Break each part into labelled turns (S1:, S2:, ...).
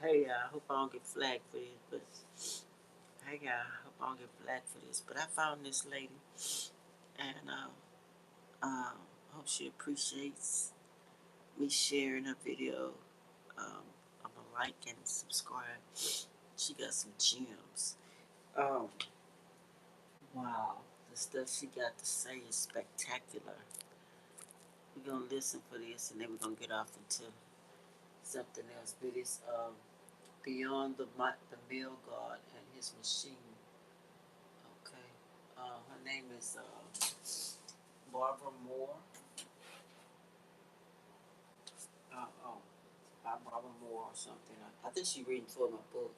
S1: Hey, I hope I don't get flagged for this, but hey, I hope I don't get flagged for this. But I found this lady, and hope she appreciates me sharing her video. Um, I'm gonna like and subscribe. She got some gems. Um, wow, the stuff she got to say is spectacular. We're gonna listen for this, and then we're gonna get off into something else. But it's beyond the mill god and his machine. Okay. Her name is Barbara Moore. Oh, by Barbara Moore or something. I think she reading for my book.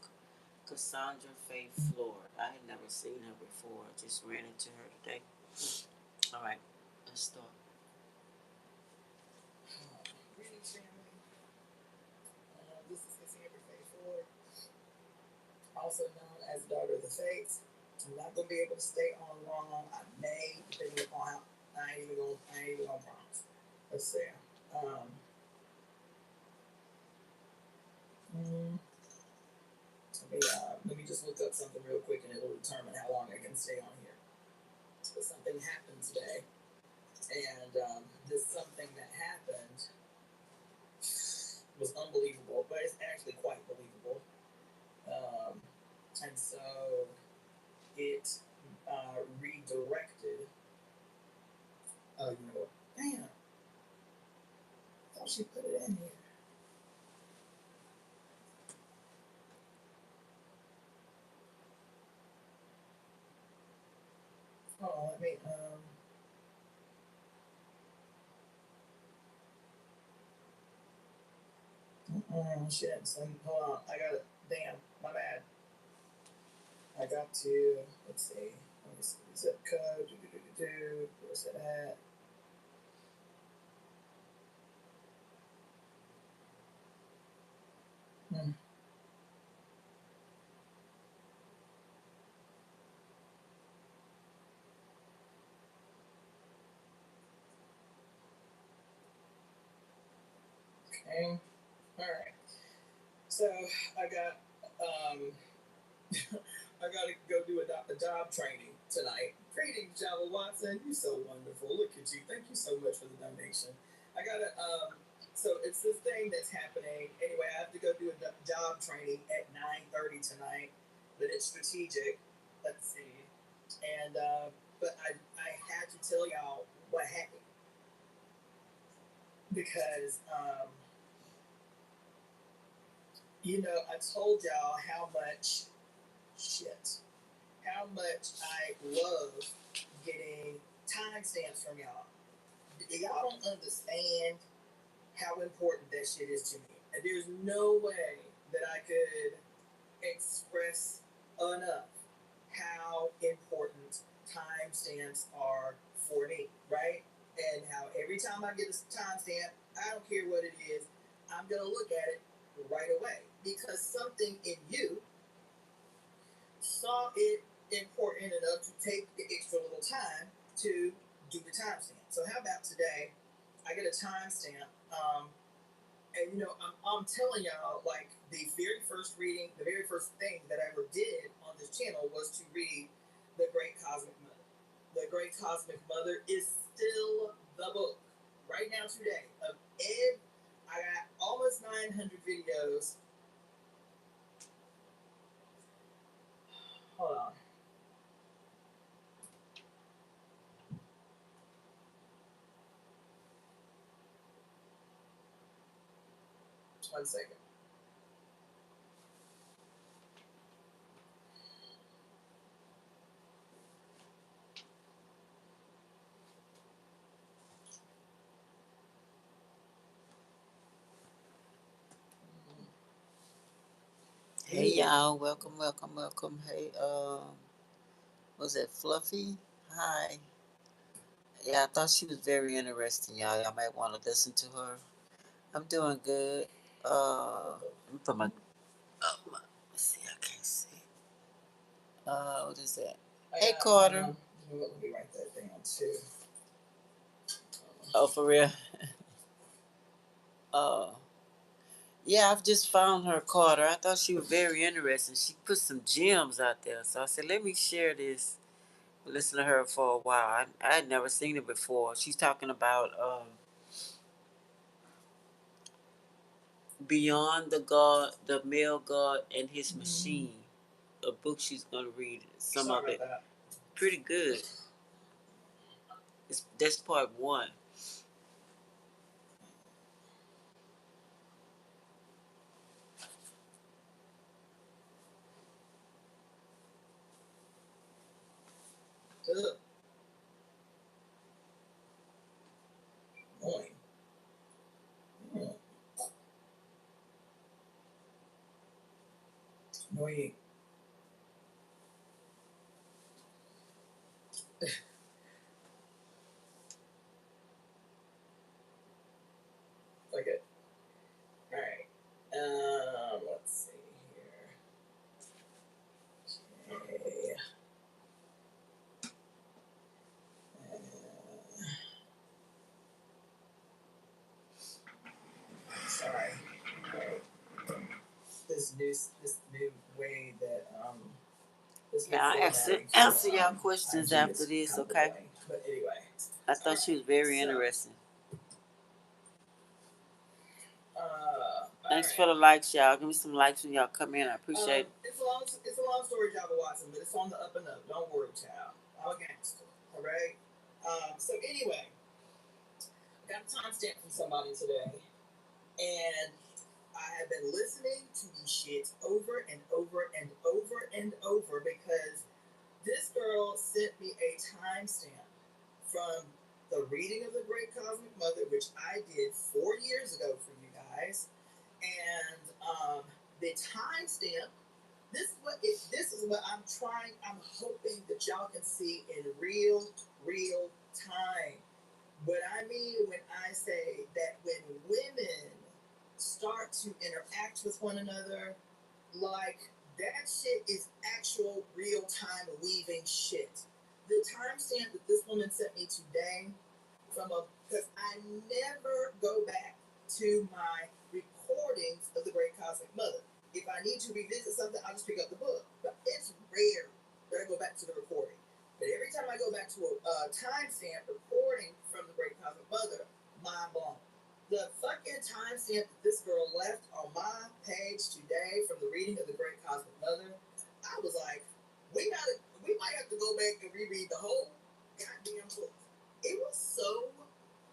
S1: Cassandra Faye Floyd. I had never seen her before. I just ran into her today. All right, let's start.
S2: Greetings, family. This is Cassandra Faye Floyd, also known as Daughter of the Fates. I'm not gonna be able to stay on long. I may, depending upon how. I ain't even gonna promise. Let's see. Um, let me just look up something real quick, and it'll determine how long I can stay on here. So something happened today, and this something that happened was unbelievable, but it's actually quite believable. And so it redirected. Oh, you know what? Damn. I thought she put it in here. Oh, let me, shit. Hold on. I got it. Damn. My bad. I got to, let's see. Let me see. Zip code. Where's it at? Hmm. Okay. All right. So I got, I got to go do a job training tonight. Greetings, Java Watson. You're so wonderful. Look at you. Thank you so much for the donation. I got to, so it's this thing that's happening. Anyway, I have to go do a job training at 9:30 tonight, but it's strategic. Let's see. And, but I had to tell y'all what happened because, I told y'all how much shit how much I love getting timestamps from y'all. Y'all don't understand how important that shit is to me. And there's no way that I could express enough how important timestamps are for me, right? And how every time I get a timestamp, I don't care what it is, I'm gonna look at it right away because something in you saw it important enough to take the extra little time to do the timestamp. So how about today? I get a timestamp, and I'm telling y'all, like the very first reading, the very first thing that I ever did on this channel was to read The Great Cosmic Mother. The Great Cosmic Mother is still the book right now today of Ed. I got almost 900 videos. Hold on. One second.
S1: Hey y'all, welcome, welcome, welcome. Hey, was it Fluffy? Hi. Yeah, I thought she was very interesting, y'all. Y'all might want to listen to her. I'm doing good. I'm from a. Let's see, I can't see. What is that? Hey, Carter.
S2: Let me write that down too.
S1: Oh, for real? Uh, Yeah, I've just found her, Carter. I thought she was very interesting. She put some gems out there. So I said, let me share this. Listen to her for a while. I had never seen it before. She's talking about Beyond the God, the Male God and His Machine. A book she's going to read. Some of it. Pretty good. That's part one.
S2: Ugh. Annoying. Annoying. Okay. Alright. Let's see here. Okay. Sorry. This new way that this new
S1: Yeah, I'll
S2: formatting.
S1: answer y'all questions
S2: IG
S1: after
S2: is
S1: this,
S2: kind of
S1: okay?
S2: annoying. But anyway.
S1: I thought she was very interesting. Thanks for the likes, y'all. Give me some likes when y'all come in. I appreciate it.
S2: It's a long story, Java Watson, but it's on the up and up. Don't worry, child. I'm a gangster. All right. So anyway, I got a timestamp from somebody today, and I have been listening to these shits over and over and over and over because this girl sent me a timestamp from the reading of the Great Cosmic Mother, which I did 4 years ago for you guys, and the timestamp. This is what I'm trying. I'm hoping that y'all can see in real time. What I mean when I say that when women start to interact with one another, like that shit is actual real time weaving shit. The timestamp that this woman sent me today from a because I never go back to my recordings of the Great Cosmic Mother. If I need to revisit something, I'll just pick up the book. But it's rare that I go back to the recording. But every time I go back to a timestamp recording from the Great Cosmic Mother, mind blown. The fucking timestamp that this girl left on my page today from the reading of the Great Cosmic Mother, I was like, we might have to go back and reread the whole goddamn book. It was so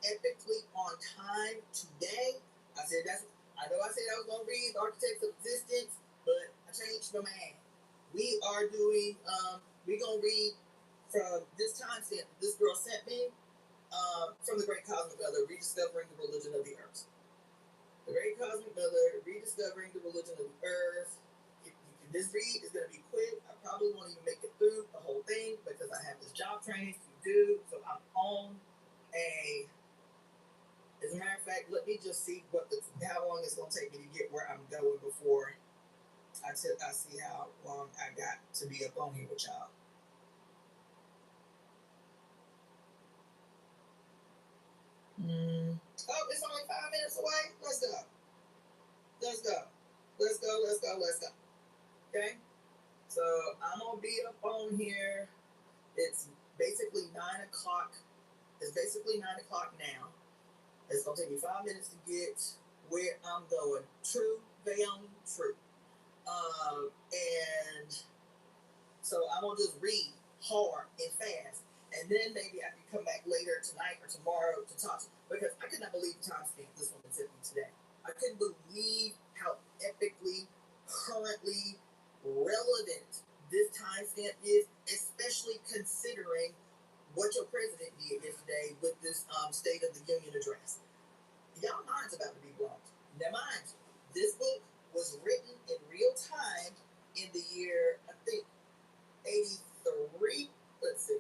S2: epically on time today. I said I know I said I was gonna read Architects of Existence, but I changed my mind. We are doing we gonna read from this timestamp that this girl sent me from the Great Cosmic Mother, Rediscovering the Religion of the Earth. The Great Cosmic Mother, Rediscovering the Religion of the Earth. This read is going to be quick. I probably won't even make it through the whole thing because I have this job training to do. So I'm on a. As a matter of fact, let me just see how long it's going to take me to get where I'm going before I see how long I got to be up on here with y'all. Oh, it's only 5 minutes away. Let's go. Let's go. Let's go. Let's go. Let's go. Okay. So I'm gonna be up on here. It's basically 9 o'clock. It's basically 9 o'clock now. It's gonna take me 5 minutes to get where I'm going. True, Bayonne, true. And so I'm gonna just read hard and fast, and then maybe I can come back later tonight or tomorrow to talk. Because I could not believe the timestamp this woman sent me today. I couldn't believe how epically, currently relevant this timestamp is, especially considering what your president did yesterday with this State of the Union address. Y'all mind's about to be blown. Now, mind you, this book was written in real time in the year, I think, 83. Let's see.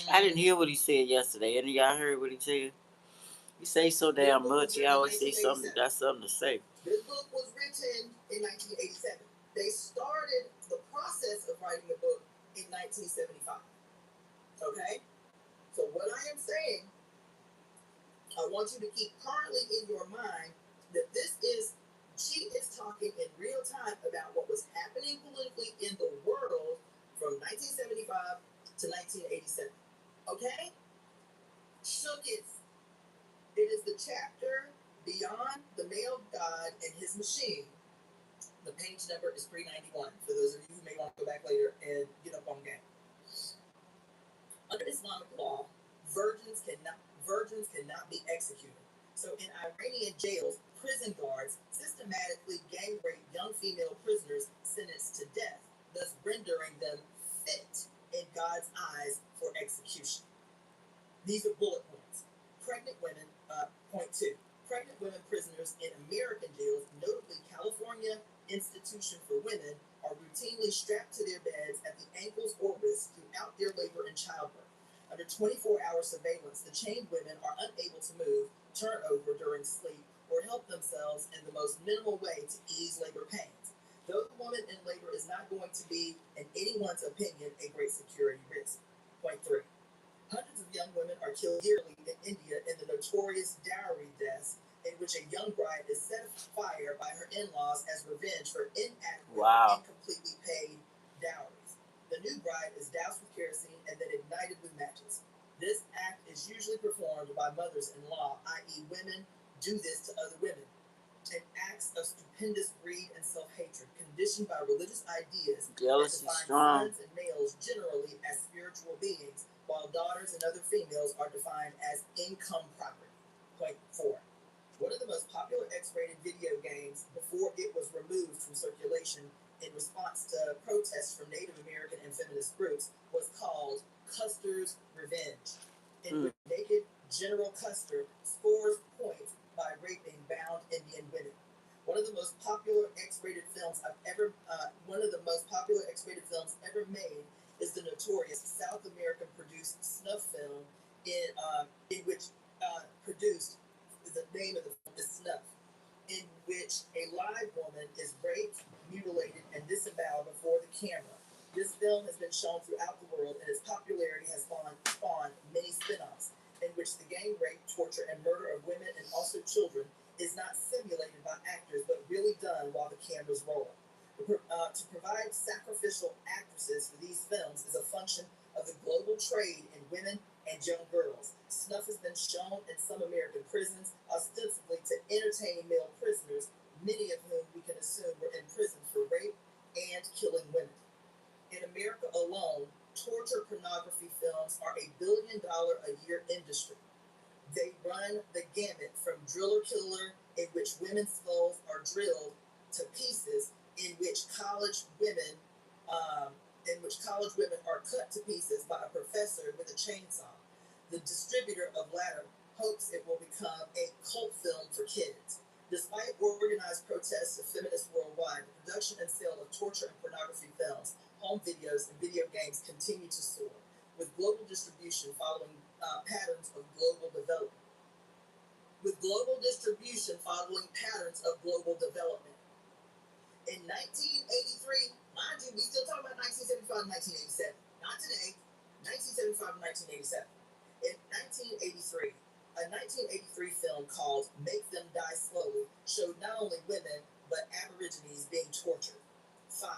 S1: I didn't hear what he said yesterday. Any of y'all heard what he said? He say so damn much. He always say something. Got something to say.
S2: This book was written in 1987. They started the process of writing the book in 1975. Okay? So what I am saying, a want you to keep currently in your mind that she is talking in real time about what was happening politically in the world from 1975 to 1987. Okay? Shooketh. It is the chapter Beyond the Male God and His Machine. The page number is 391 for those of you who may want to go back later and get up on game. Under Islamic law, virgins cannot be executed. So in Iranian jails, prison guards systematically gang rape young female prisoners sentenced to death, thus rendering them fit in God's eyes for execution. These are bullet points. Pregnant women, point 2. Pregnant women prisoners in American jails, notably California Institution for Women, are routinely strapped to their beds at the ankles or wrists throughout their labor and childbirth. Under 24-hour surveillance, the chained women are unable to move, turn over during sleep, or help themselves in the most minimal way to ease labor pains. Though the woman in labor is not going to be, in anyone's opinion, a great security risk. Point 3. Hundreds of young women are killed yearly in India in the notorious dowry deaths, in which a young bride is set afire by her in-laws as revenge for inadequate and incompletely paid dowries. The new bride is doused with kerosene and then ignited with matches. This act is usually performed by mothers-in-law, i.e. women do this to other women. An acts of stupendous greed and self-hatred, conditioned by religious ideas that define sons and males generally as spiritual beings, while daughters and other females are defined as income property. Point 4. One of the most popular X-rated video games before it was removed from circulation in response to protests from Native American and feminist groups was called Custer's Revenge, in which naked General Custer scores points by raping bound Indian women. One of the most popular X-rated films ever made is the notorious South American produced snuff film in which produced the name of the film is Snuff, in which a live woman is raped, mutilated, and disemboweled before the camera. This film has been shown throughout the world, and its popularity has spawned many spin-offs, in which the gang rape, torture, and murder of women and also children is not simulated by actors, but really done while the cameras roll. To provide sacrificial actresses for these films is a function of the global trade in women and young girls. Snuff has been shown in some American prisons, ostensibly to entertain male prisoners, many of whom we can assume were in prison for rape and killing women. In America alone, torture pornography films are $1 billion a year industry. They run the gamut from Driller Killer, in which women's skulls are drilled to pieces, in which college women are cut to pieces by a professor with a chainsaw. The distributor of latter hopes it will become a cult film for kids. Despite organized protests of feminists worldwide, the production and sale of torture and pornography films, home videos, and video games continue to soar, with global distribution following patterns of global development. In 1983, mind you, we still talking about 1975 and 1987. Not today, 1975 and 1987. In 1983, a 1983 film called Make Them Die Slowly showed not only women, but Aborigines being tortured. 5.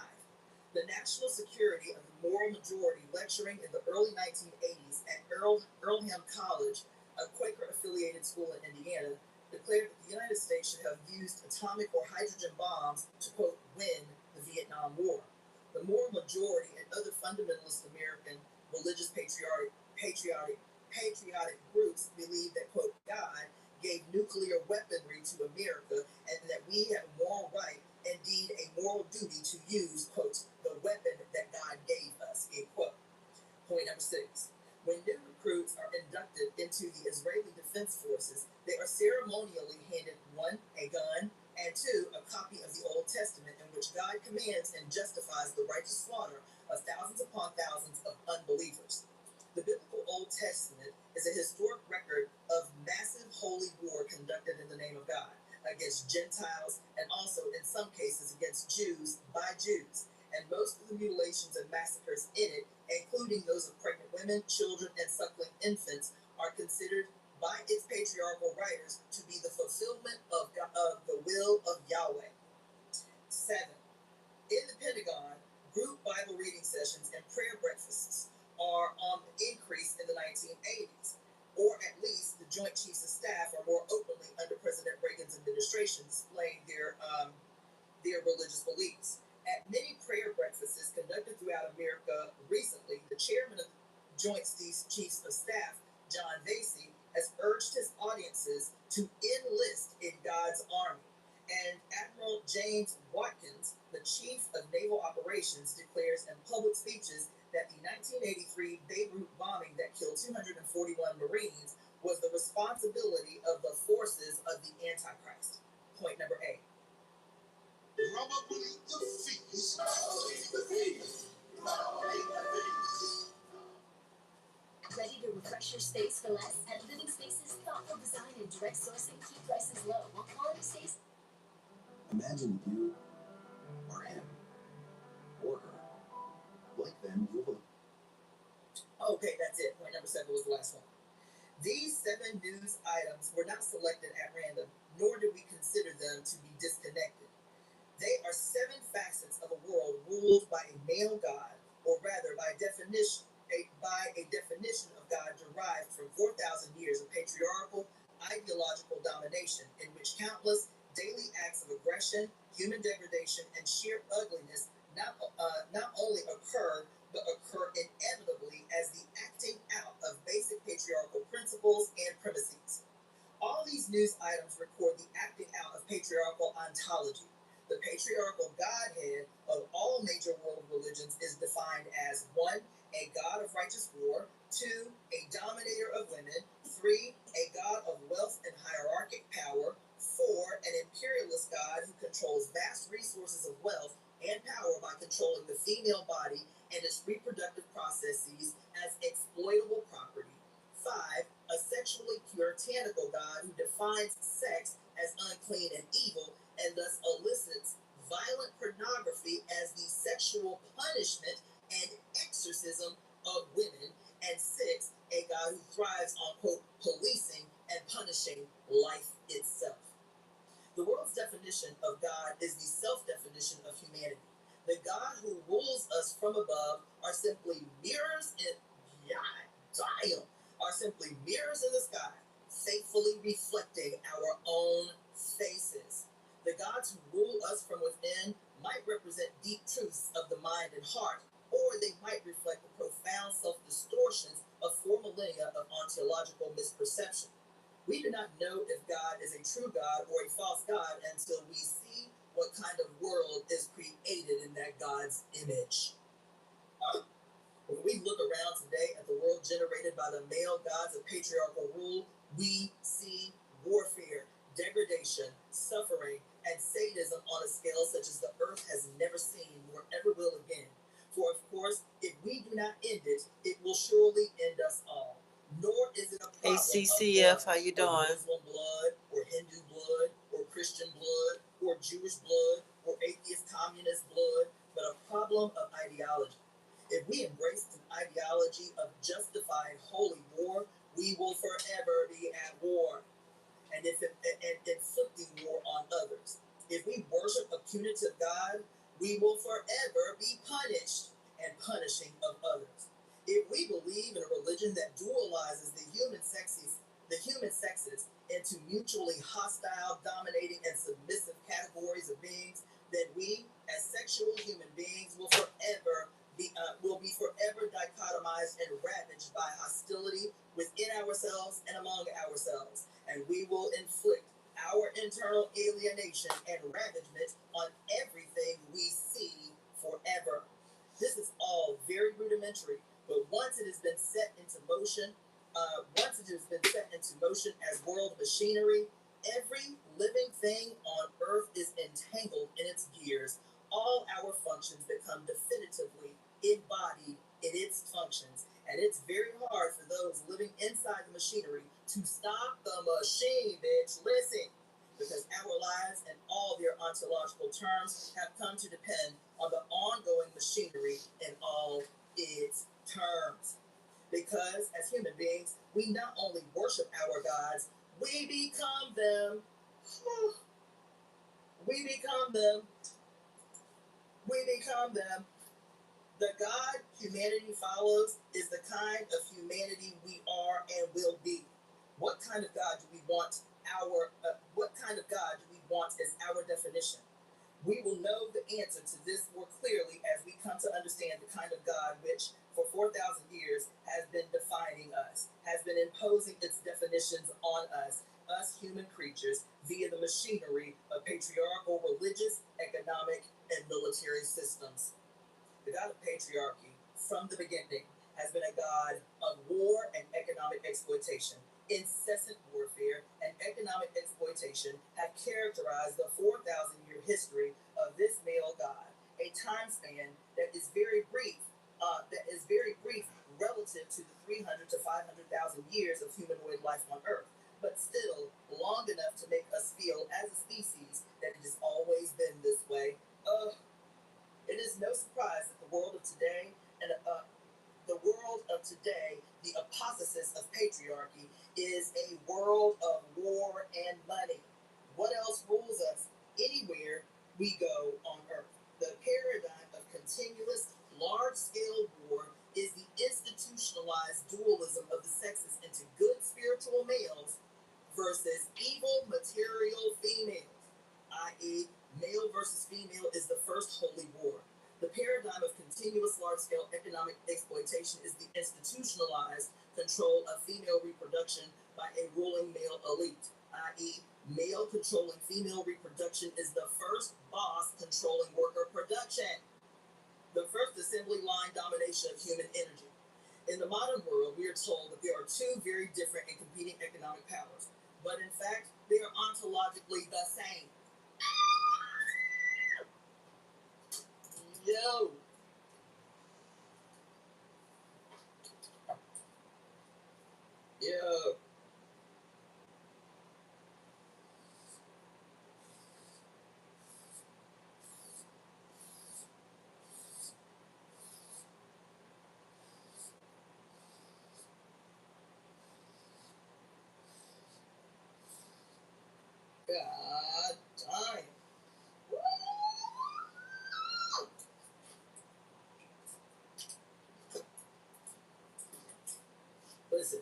S2: The national security of the moral majority lecturing in the early 1980s at Earlham College, a Quaker-affiliated school in Indiana, declared that the United States should have used atomic or hydrogen bombs to, quote, win the Vietnam War. The moral majority and other fundamentalist American religious patriotic groups believe that, quote, God gave nuclear weaponry to America and that we have a moral right, indeed a moral duty to use, quote, the weapon that God gave us, end quote. Point number 6. When new recruits are inducted into the Israeli Defense Forces, they are ceremonially handed 1, a gun, and 2, a copy of the Old Testament in which God commands and justifies the righteous slaughter of thousands upon thousands of unbelievers. The biblical Old Testament is a historic record of massive holy war conducted in the name of God against Gentiles and also in some cases against Jews by Jews. And most of the mutilations and massacres in it, including those of pregnant women, children, and suckling infants, are considered by its patriarchal patriarchal writers to be the fulfillment of the will of Yahweh. 7. In the Pentagon, group Bible reading sessions and prayer breakfasts are on the increase in the 1980s, or at least the Joint Chiefs of Staff are more openly under President Reagan's administration displaying their religious beliefs. At many prayer breakfasts conducted throughout America recently, the chairman of the Joint Chiefs of Staff, John Vasey, has urged his audiences to enlist in God's army. And Admiral James Watkins, the chief of naval operations, declares in public speeches that the 1983 Beirut bombing that killed 241 Marines was the responsibility of the forces of the Antichrist. Point number 8. Probably the feast. Ready to refresh your space for less? At Living Spaces, thoughtful design and direct sourcing keep prices low while quality stays. Imagine you or him or her. Like them, you will. Okay, that's it. Point number 7 was the last one. These 7 news items were not selected at random, nor do we consider them to be disconnected. They are 7 facets of a world ruled by a male God, or rather by a definition of God derived from 4,000 years of patriarchal ideological domination, in which countless daily acts of aggression, human degradation, and sheer ugliness not only occur, but occur inevitably as the acting out of basic patriarchal principles and premises. All these news items record the acting out of patriarchal ontology. The patriarchal godhead of all major world religions is defined as 1. A god of righteous war, 2. A dominator of women, 3. A god of wealth and hierarchic power, 4. An imperialist god who controls vast resources of wealth and power by controlling the female body and its reproductive processes as exploitable property, 5. A sexually puritanical god who defines sex as unclean and evil and thus elicits violent pornography as the sexual punishment and exorcism of women, and 6. A god who thrives on, quote, policing and punishing life itself. The world's definition of God is the self-definition of humanity. The God who rules us from above are simply mirrors in the sky, faithfully reflecting our own faces. The gods who rule us from within might represent deep truths of the mind and heart, or they might reflect the profound self-distortions of 4 millennia of ontological misperception. We do not know if God is a true God or a false God until we see what kind of world is created in that God's image. When we look around today at the world generated by the male gods of patriarchal rule, we see warfare, degradation, suffering, and sadism on a scale such as the earth has never seen nor ever will again. For of course, if we do not end it, it will surely end us all. Nor is it a problem
S1: ACCF, how you doing?
S2: Muslim blood, or Hindu blood, or Christian blood, or Jewish blood, or atheist communist blood, but a problem of ideology. If we embrace an ideology of justified holy war, we will forever be at war, and inflicting war on others. If we worship a punitive God, we will forever be punished and punishing of others. If we believe in a religion that dualizes the human sexes into mutually hostile, dominating, and submissive categories of beings, then we, as sexual human beings, will be forever dichotomized and ravaged by hostility within ourselves and among ourselves, and we will inflict our internal alienation and ravagement on everything we see forever. This is all very rudimentary, but once it has been set into motion as world machinery, every living thing on earth is entangled in its gears. All our functions become definitively embodied in its functions, and it's very hard for those living inside the machinery to stop the machine, bitch. Listen, because our lives and all their ontological terms have come to depend on the ongoing machinery in all its terms. Because as human beings, we not only worship our gods, We become them. We become them. We become them. The God humanity follows is the kind of humanity we are and will be. What kind of God do we want? What kind of God do we want as our definition? We will know the answer to this more clearly as we come to understand the kind of God which, for 4,000 years, has been defining us, has been imposing its definitions on us human creatures, via the machinery of patriarchal religious, economic, and military systems. The God of patriarchy, from the beginning, has been a God of war and economic exploitation. Incessant warfare and economic exploitation have characterized the 4,000-year history of this male God, a time span that is very brief. Relative to the 300 to 500,000 years of humanoid life on Earth, but still long enough to make us feel, as a species, that it has always been this way. It is no surprise that the apotheosis of patriarchy, is a world of war and money. What else rules us anywhere we go on Earth? The paradigm of continuous, large-scale war is the institutionalized dualism of the sexes into good spiritual males versus evil material females, i.e., male versus female is the first holy war. The paradigm of continuous large-scale economic exploitation is the institutionalized control of female reproduction by a ruling male elite, i.e., male controlling female reproduction is the first boss controlling worker production, the first assembly line domination of human energy. In the modern world, we are told that there are two very different and competing economic powers, but in fact, they are ontologically the same. Yo! Yo! God damn. Listen,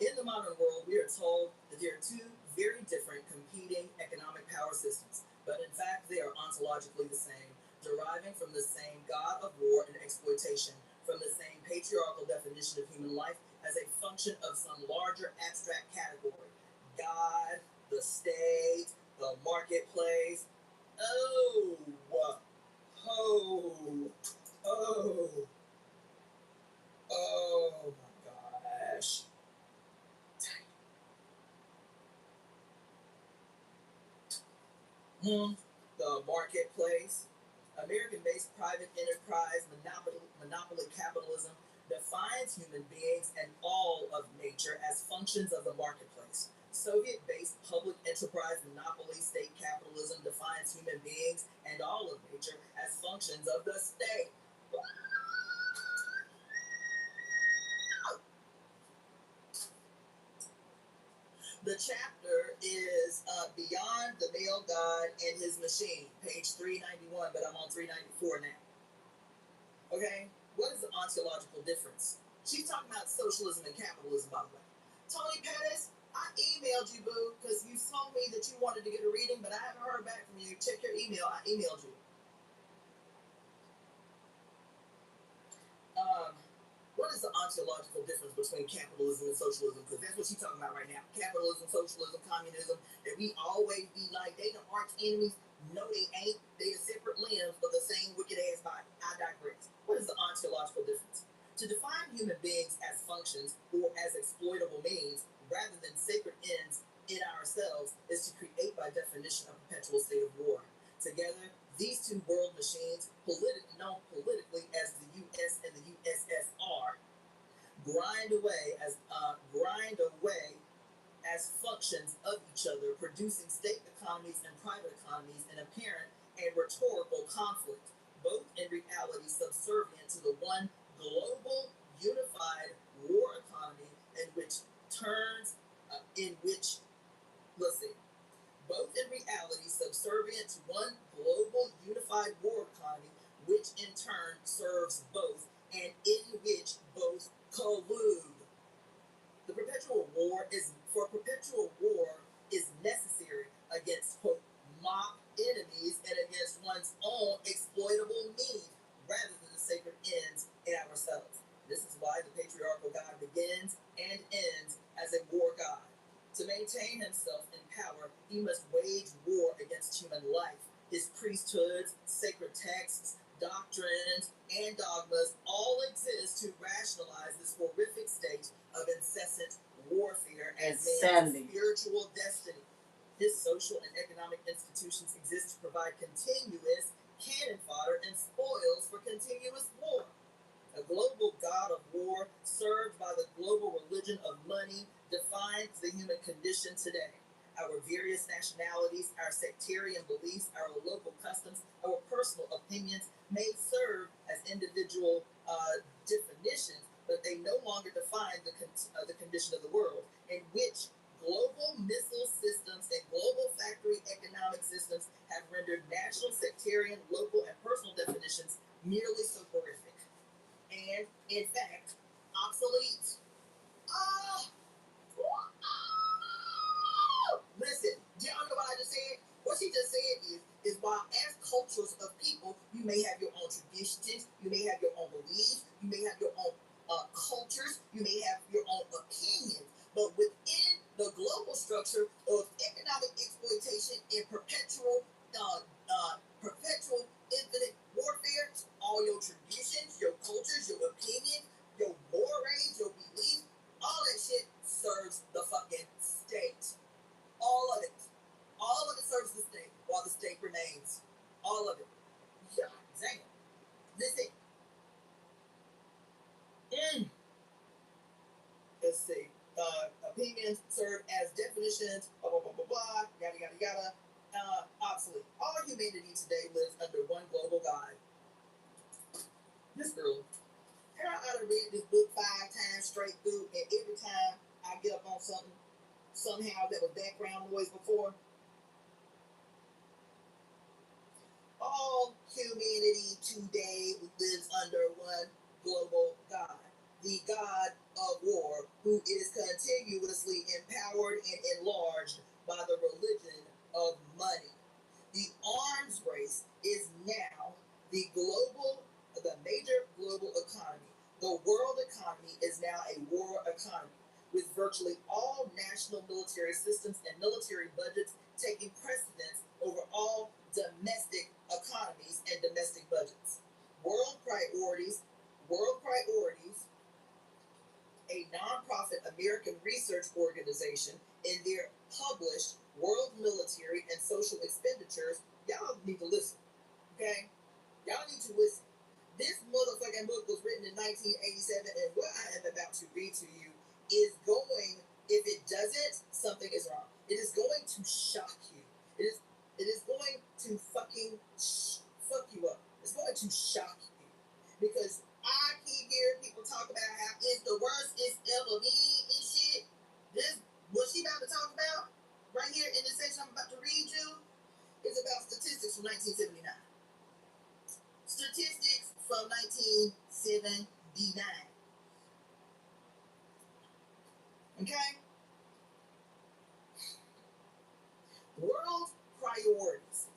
S2: in the modern world, we are told that there are two very different competing economic power systems, but in fact, they are ontologically the same, deriving from the same God of war and exploitation, from the same patriarchal definition of human life as a function of some larger abstract category. God, the state, the marketplace. Oh, oh, oh, oh my gosh. The marketplace. American based private enterprise monopoly capitalism defines human beings and all of nature as functions of the marketplace. Soviet based public enterprise monopoly state capitalism defines human beings and all of nature as functions of the state. The chapter is Beyond the Male God and His Machine, page 391, but I'm on 394 now. Okay? What is the ontological difference? She's talking about socialism and capitalism, by the way. Tony Pettis, I emailed you, boo, because you told me that you wanted to get a reading, but I haven't heard back from you. Check your email. I emailed you. Um, what is the ontological difference between capitalism and socialism? Because that's what she's talking about right now. Capitalism, socialism, communism, and we always be like, they the arch enemies. No, they ain't. They the separate limbs of the same wicked ass body. I digress. What is the ontological difference? To define human beings as functions or as exploitable means, rather than sacred ends in ourselves, is to create by definition a perpetual state of war. Together, these two world machines, known politically as the U.S. and the USSR, grind away as functions of each other, producing state economies and private economies in apparent and rhetorical conflict, both in reality subservient to the one global, unified war economy and in which, let's see, both in reality subservient to one global unified war economy, which in turn serves both, and in which both collude. The perpetual war is necessary against quote mock enemies and against one's own exploitable needs rather than the sacred ends in ourselves. This is why the patriarchal God begins and ends as a war god. To maintain himself in power, he must wage war against human life. His priesthoods, sacred texts, doctrines, and dogmas all exist to rationalize this horrific state of incessant warfare as man's spiritual destiny. His social and economic institutions exist to provide continuous cannon fodder and spoils for continuous war. A global god of war, served by the global religion of money, defines the human condition today. Our various nationalities, our sectarian beliefs, our local customs, our personal opinions may serve as individual definitions, but they no longer define the condition of the world, in which global missile systems and global factory economic systems have rendered national, sectarian, local, and personal definitions merely so horrific. And, in fact, obsolete. Listen, do y'all know what I just said? What she just said is while as cultures of people, you may have your own traditions, you may have your own beliefs, you may have your own cultures, you may have your own opinions, but within the global structure of economic exploitation and perpetual infinite warfare, all your traditions, your cultures, your opinions, your mores, your beliefs, all that shit serves the fucking state. All of it. All of it serves the state while the state remains. All of it. Yeah, damn. Listen. Let's see. Opinions serve as definitions, blah, blah, blah, blah, blah, yada, yada, yada. Obsolete. All humanity today lives under one global god. This girl. I done read this book 5 times straight through, and every time I get up on something, somehow that was background noise before. All humanity today lives under one global God, the God of war, who is continuously empowered and enlarged by the religion of money. The arms race is now the major global economy. The world economy is now a war economy, with virtually all national military systems and military budgets taking precedence over all domestic economies and domestic budgets. World Priorities, a nonprofit American research organization, in their published World Military and Social Expenditures, y'all need to listen, okay? Y'all need to listen. This motherfucking book was written in 1987, and what I am about to read to you is going, if it doesn't, something is wrong. It is going to shock you. It is going to fucking fuck you up. It's going to shock you. Because I keep hearing people talk about how it's the worst it's ever been and shit. This, what she about to talk about, right here in this section I'm about to read you, is about statistics from 1979. Statistics from 1979. Okay? World Priorities,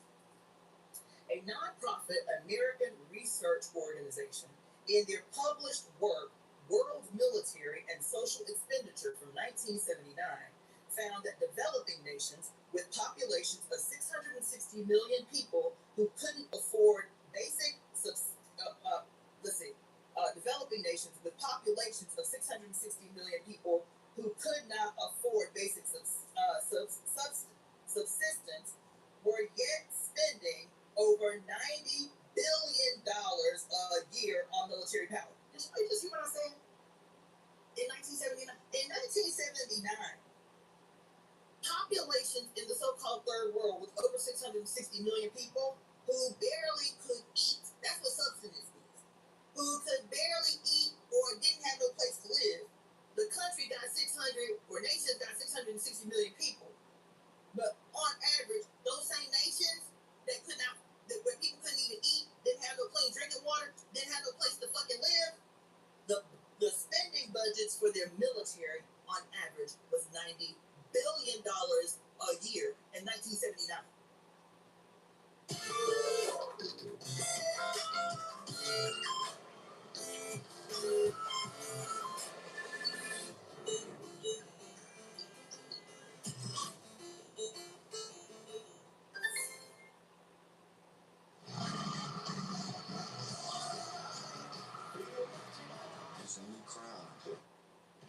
S2: a nonprofit American research organization, in their published work, World Military and Social Expenditure from 1979, found that developing nations with populations of 660 million people who couldn't afford basic developing nations with populations of 660 million people who could not afford basic subsistence were yet spending over $90 billion a year on military power. Did you just hear what I'm saying? In 1979, populations in the so-called third world with over 660 million people who barely could eat. That's what subsistence is. Who could barely eat or didn't have no place to live. The country got 660 nations got 660 million people, but on average, those same nations that could not, where people couldn't even eat, didn't have no clean drinking water, didn't have no place to fucking live, the spending budgets for their military on average was $90 billion a year in 1979.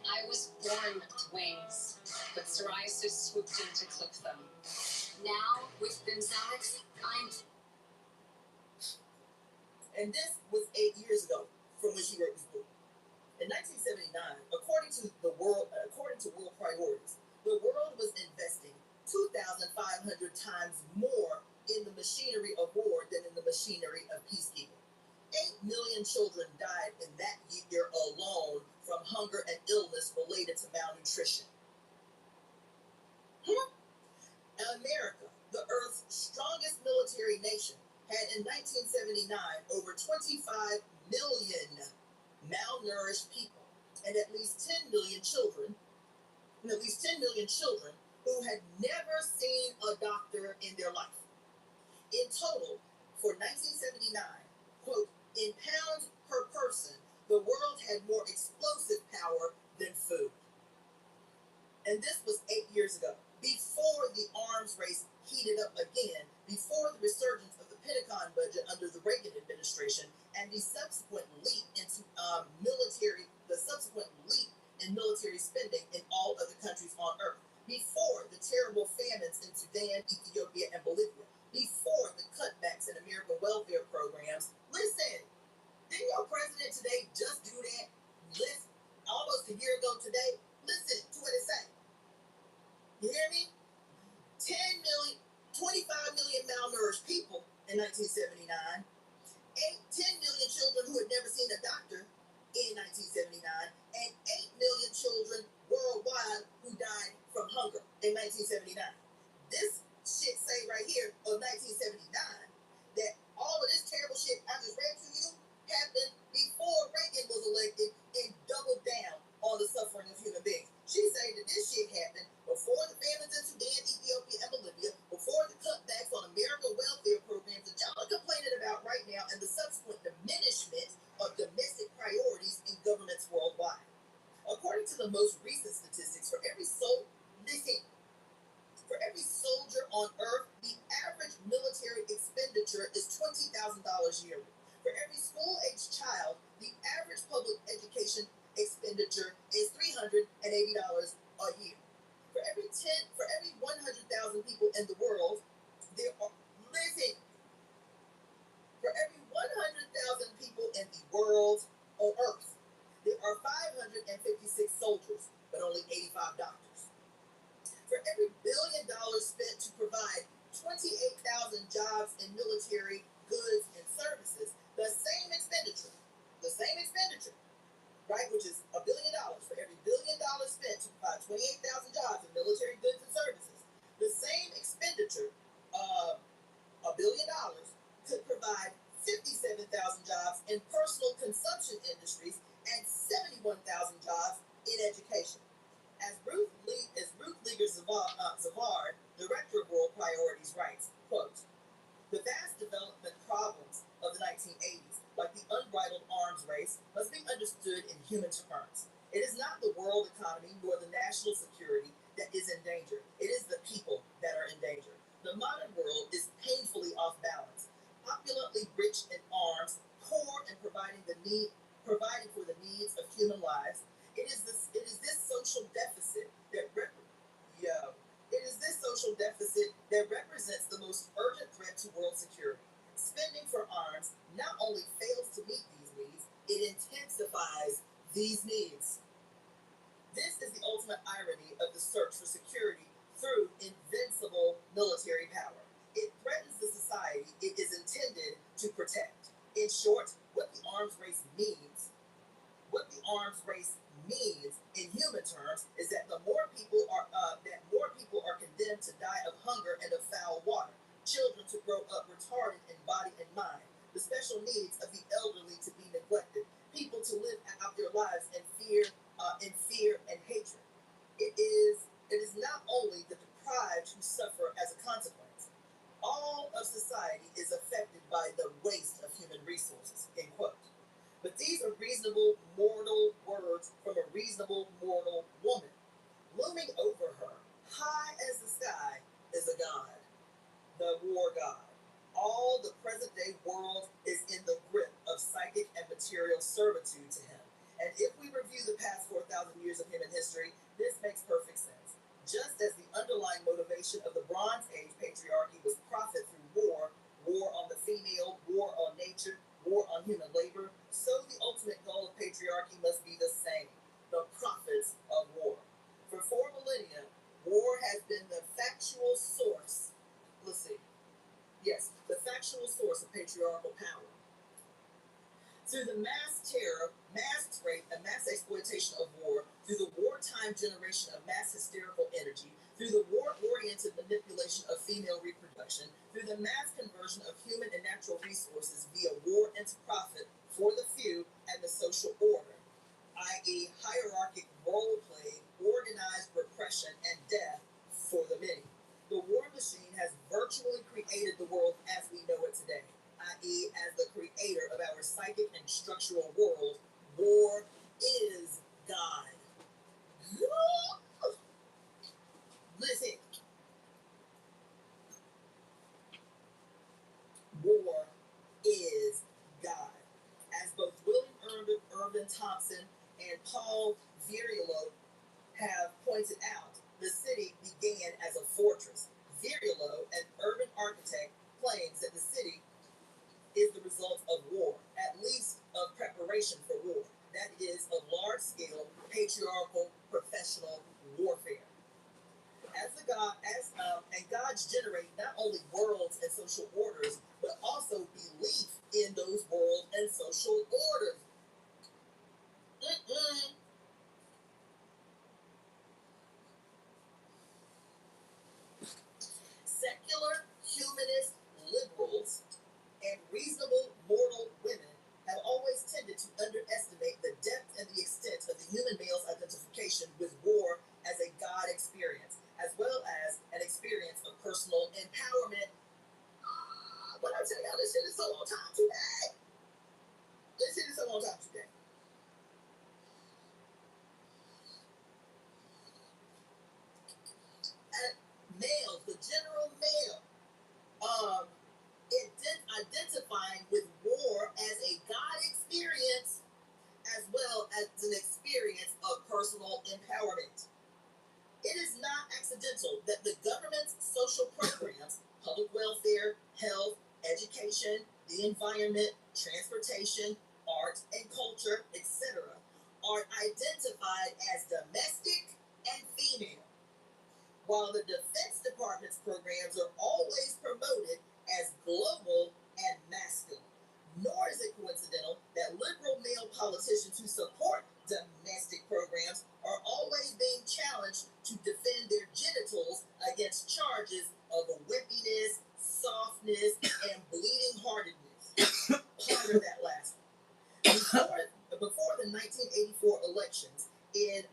S3: I was born with wings, but psoriasis swooped in to clip them. Now, with Bimzanex, I'm...
S2: And this was 8 years ago from when she wrote this book. In 1979, according to world priorities, the world was investing 2,500 times more in the machinery of war than in the machinery of peacekeeping. 8 million children died in that year alone from hunger and illness related to malnutrition. America, the Earth's strongest military nation, had in 1979 over 25 million malnourished people and at least 10 million children who had never seen a doctor in their life. In total, for 1979, quote, in pounds per person, the world had more explosive power than food. And this was 8 years ago, before the arms race heated up again, before the resurgence of the Pentagon budget under the Reagan administration, and the subsequent leap in military spending in all other countries on Earth, before the terrible famines in Sudan, Ethiopia, and Bolivia, before the cutbacks in American welfare programs. Listen, didn't your president today just do that? Almost a year ago today? Listen to what it said. You hear me? 25 million malnourished people in 1979, 10 million children who had never seen a doctor in 1979, and 8 million children worldwide who died from hunger in 1979. This shit say right here of 1979 that all of this terrible shit I just read to you happened before Reagan was elected and doubled down on the suffering of human beings. She say that this shit happened before the famines in Sudan, Ethiopia, and Bolivia, before the cutbacks on American welfare programs that y'all are complaining about right now, and the subsequent diminishment of domestic priorities in governments worldwide. According to the most recent statistics, for every soldier on Earth, the average military expenditure is $20,000 yearly. For every school-aged child, the average public education expenditure is $380 a year. For every 100,000 people in the world, for every 100,000 people in the world on Earth, there are 556 soldiers, but only 85 doctors. For every $1 billion spent to provide 28,000 jobs in military goods and services, the same expenditure, right, which is $1 billion, for every $1 billion spent to provide 28,000 jobs in military goods and services, the same expenditure, $1 billion, could provide 57,000 jobs in personal consumption industries and 71,000 jobs in education. As Ruth Leger-Zavard, director of World Priorities, writes, quote, the vast development problems of the 1980s, like the unbridled arms race, must be understood in human terms. It is not the world economy nor the national security that is in danger. It is the people that are in danger. The modern world is painfully off balance, opulently rich in arms, poor in providing for the needs of human lives. It is this social deficit that represents the most urgent threat to world security. Spending for arms not only fails to meet these needs, it intensifies these needs. This is the ultimate irony of the search for security through invincible military power. It threatens the society it is intended to protect. In short, what the arms race means in human terms is that has been the factual source. Let's see. Yes, the factual source of patriarchal power. Through the mass terror, mass rape, and mass exploitation of war, through the wartime generation of mass hysterical energy, through the war-oriented manipulation of female reproduction, through the mass conversion of human and natural resources via war into profit for the few and the social order, i.e. hierarchic role play, organized repression, and death for the many. The war machine has virtually created the world as we know it today, i.e. as the creator of our psychic and structural world. War is God. Listen. War is God. As both William Irvin Thompson and Paul Virilio have pointed out, the city began as a fortress. Virilio, an urban architect, claims that the city is the result of war, at least of preparation for war. That is, of large-scale, patriarchal, professional warfare. And gods generate not only worlds and social orders, but also belief in those world and social orders. Secular, humanist, liberals, and reasonable mortal women have always tended to underestimate the depth and the extent of the human male's identification with war as a God experience, as well as an experience of personal empowerment. But I tell y'all, this shit is so on time today. This shit is so on time today. And males, the general male, identifying with war as a God experience, as well as an experience of personal empowerment. It is not accidental that the government's social programs, public welfare, health, education, the environment, transportation, arts and culture, etc., are identified as domestic and female, while the Defense Department's programs are always promoted as global and masculine. Nor is it coincidental that liberal male politicians who support domestic programs are always being challenged to defend their genitals against charges of wimpiness, softness, and bleeding heartedness. Ponder that last one. Before the 1984 elections, in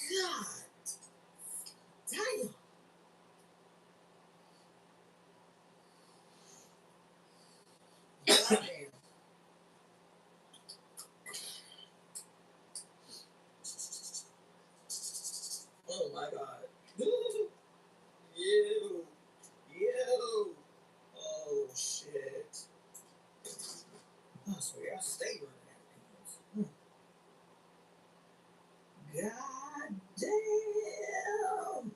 S2: God damn. God damn. Oh my God. You. Oh shit. I swear I stay running out of God damn.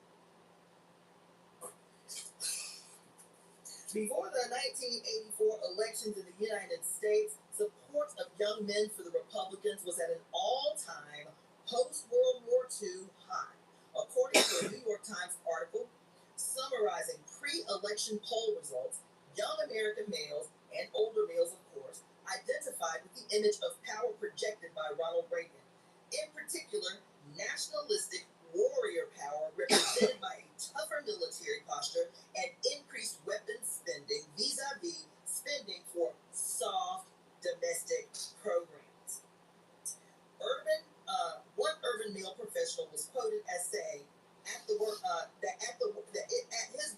S2: Before the 1984 elections in the United States, support of young men for the Republicans was at an all-time post-World War II high, according to a New York Times article summarizing pre-election poll results. Young American males, and older males of course, identified with the image of power projected by Ronald Reagan. In particular, nationalistic warrior power represented by a tougher military posture and increased weapons spending vis-a-vis spending for soft domestic programs. One urban male professional was quoted as saying at his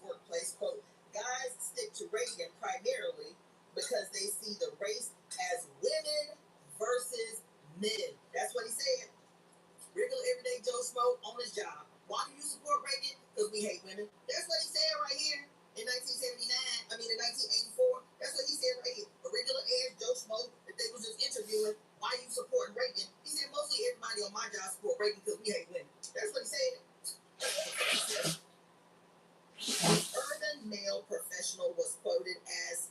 S2: workplace, quote, guys stick to Reagan primarily because they see the race as women versus men. That's what he said. Regular everyday Joe Schmo on his job. Why do you support Reagan? Because we hate women. That's what he said right here in 1984. That's what he said right here. A regular ass Joe Schmo that they was just interviewing. Why you supporting Reagan? He said mostly everybody on my job support Reagan because we hate women. That's what he said. Urban male professional was quoted as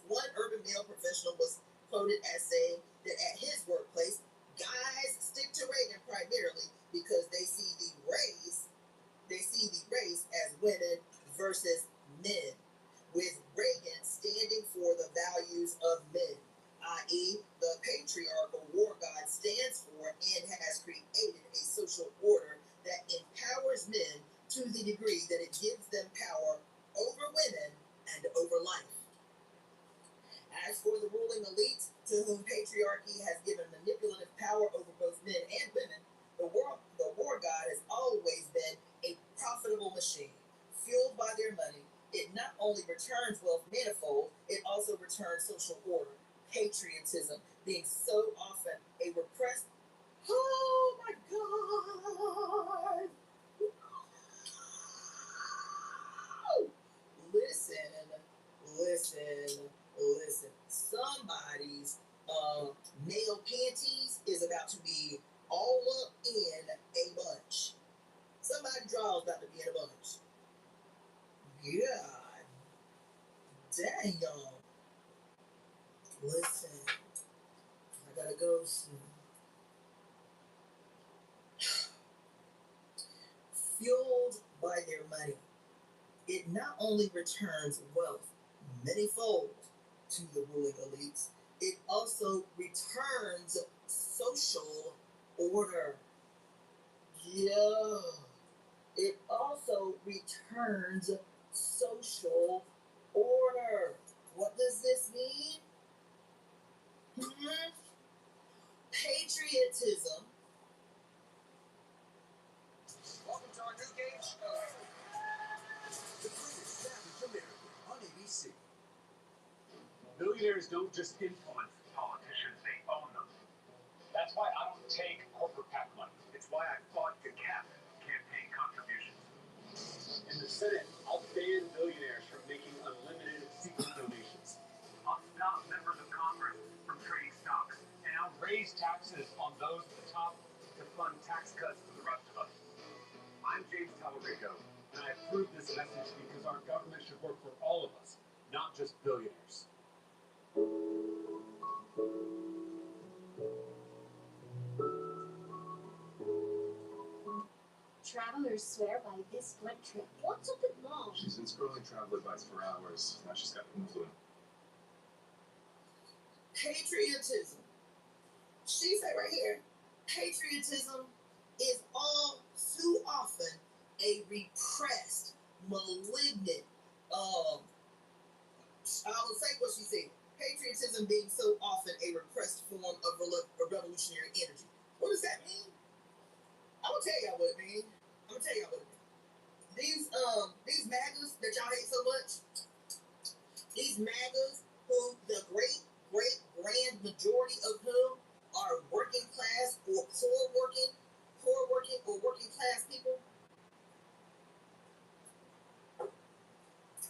S2: saying that at his workplace, guys stick to Reagan primarily because they see the race as women women versus men, with Reagan standing for the values of men, i.e., the patriarchal war god stands for and has created a social order that empowers men to the degree that it gives them power over women and over life. As for the ruling elites, to whom patriarchy has given manipulative power over both men and women, the war god has always been a profitable machine. Fueled by their money, it not only returns wealth manifold, it also returns social order, patriotism, being so often a repressed. Oh my God! Listen. Somebody's male panties is about to be all up in a bunch. Somebody's drawers about to be in a bunch. God dang, y'all. Listen, I gotta go soon. Fueled by their money, it not only returns wealth manyfold to the ruling elites, it also returns social order. Yeah. It also returns social order. What does this mean? Patriotism. Welcome to our new game show. The greatest savage American on ABC.
S3: Billionaires don't just influence politicians, they own them. That's why I don't take corporate PAC money. It's why I fought to cap campaign contributions. In the Senate, I'll ban billionaires from making unlimited secret donations. I'll stop members of Congress from trading stocks. And I'll raise taxes on those at the top to fund tax cuts for the rest of us. I'm James Talarico, and I approve this message because our government should work for all of us, not just billionaires.
S4: Travelers swear by this blunt trip. What's up with Mom?
S5: She's been scrolling travel advice for hours. Now she's got the flu.
S2: Patriotism. She said right here, patriotism is all too often a repressed, malignant, I will say what she said. Patriotism being so often a repressed form of revolutionary energy. What does that mean? I'm gonna tell y'all what it means. These MAGAs that y'all hate so much, these MAGAs who the great grand majority of whom are working class or poor working or working class people,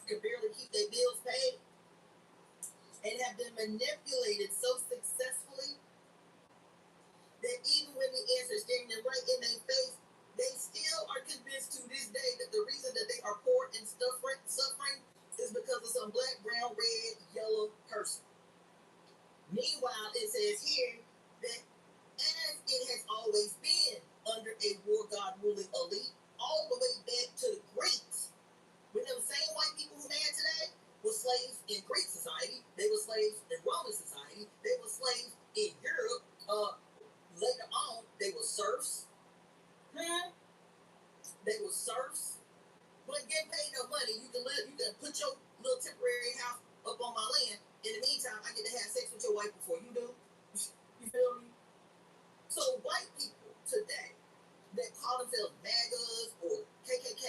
S2: can barely keep their bills paid, and have been manipulated so successfully that even when the answer is staring them right in their face, they still are convinced to this day that the reason that they are poor and suffering is because of some black, brown, red, yellow person. Meanwhile, it says here that as it has always been under a war god ruling elite, all the way back to the Greeks, when them same white people who mad today were slaves in Greek society, they were slaves in Roman society, they were slaves in Europe. Later on, they were serfs. They were serfs. When getting paid no money, you can put your little temporary house up on my land. In the meantime, I get to have sex with your wife before you do. You feel me? So white people today that call themselves MAGAs or KKK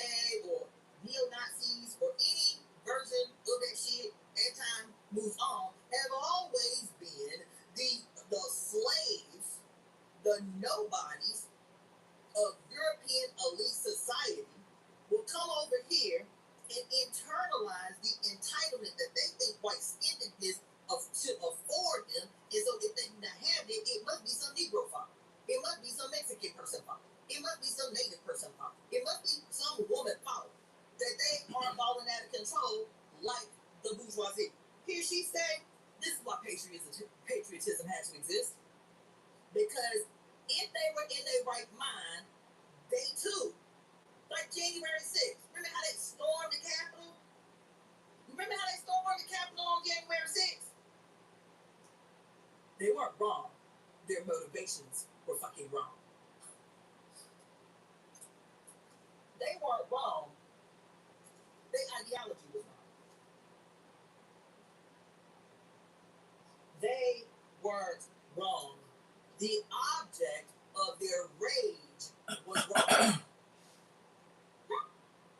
S2: or neo-Nazis or any version of that shit as time moves on have always been the slaves, the nobodies of European elite society will come over here and internalize the entitlement that they think white-skinnedness to afford them. And so if they do not have it, it must be some Negro fault. It must be some Mexican person fault. It must be some Native person fault. It must be some woman fault that they are falling out of control like the bourgeoisie. Here she say, this is why patriotism had to exist. Because if they were in their right mind, they too, like January 6th, remember how they stormed their motivations were fucking wrong. They weren't wrong. Their ideology was wrong. They weren't wrong. The object of their rage was wrong.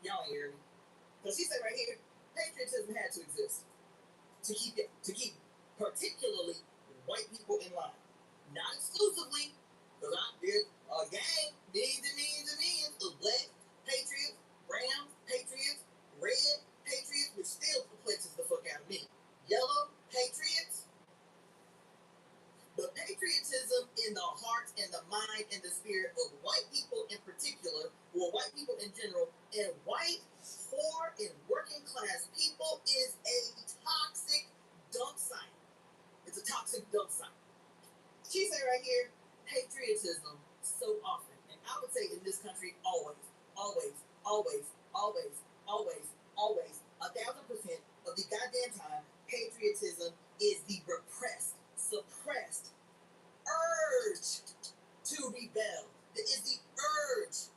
S2: Y'all ain't hear me. Because she said right here, patriotism had to exist to keep particularly white people in line. Not exclusively, because there's a gang, millions and millions and millions of black patriots, brown patriots, red patriots, which still perplexes the fuck out of me. Yellow patriots. But patriotism in the heart and the mind and the spirit of white people in particular, or white people in general, and white, poor, and working class people is a toxic dump site. It's a toxic dump site. She said right here, patriotism so often, and I would say in this country always, 1,000% of the goddamn time, patriotism is the repressed, suppressed urge to rebel. It is the urge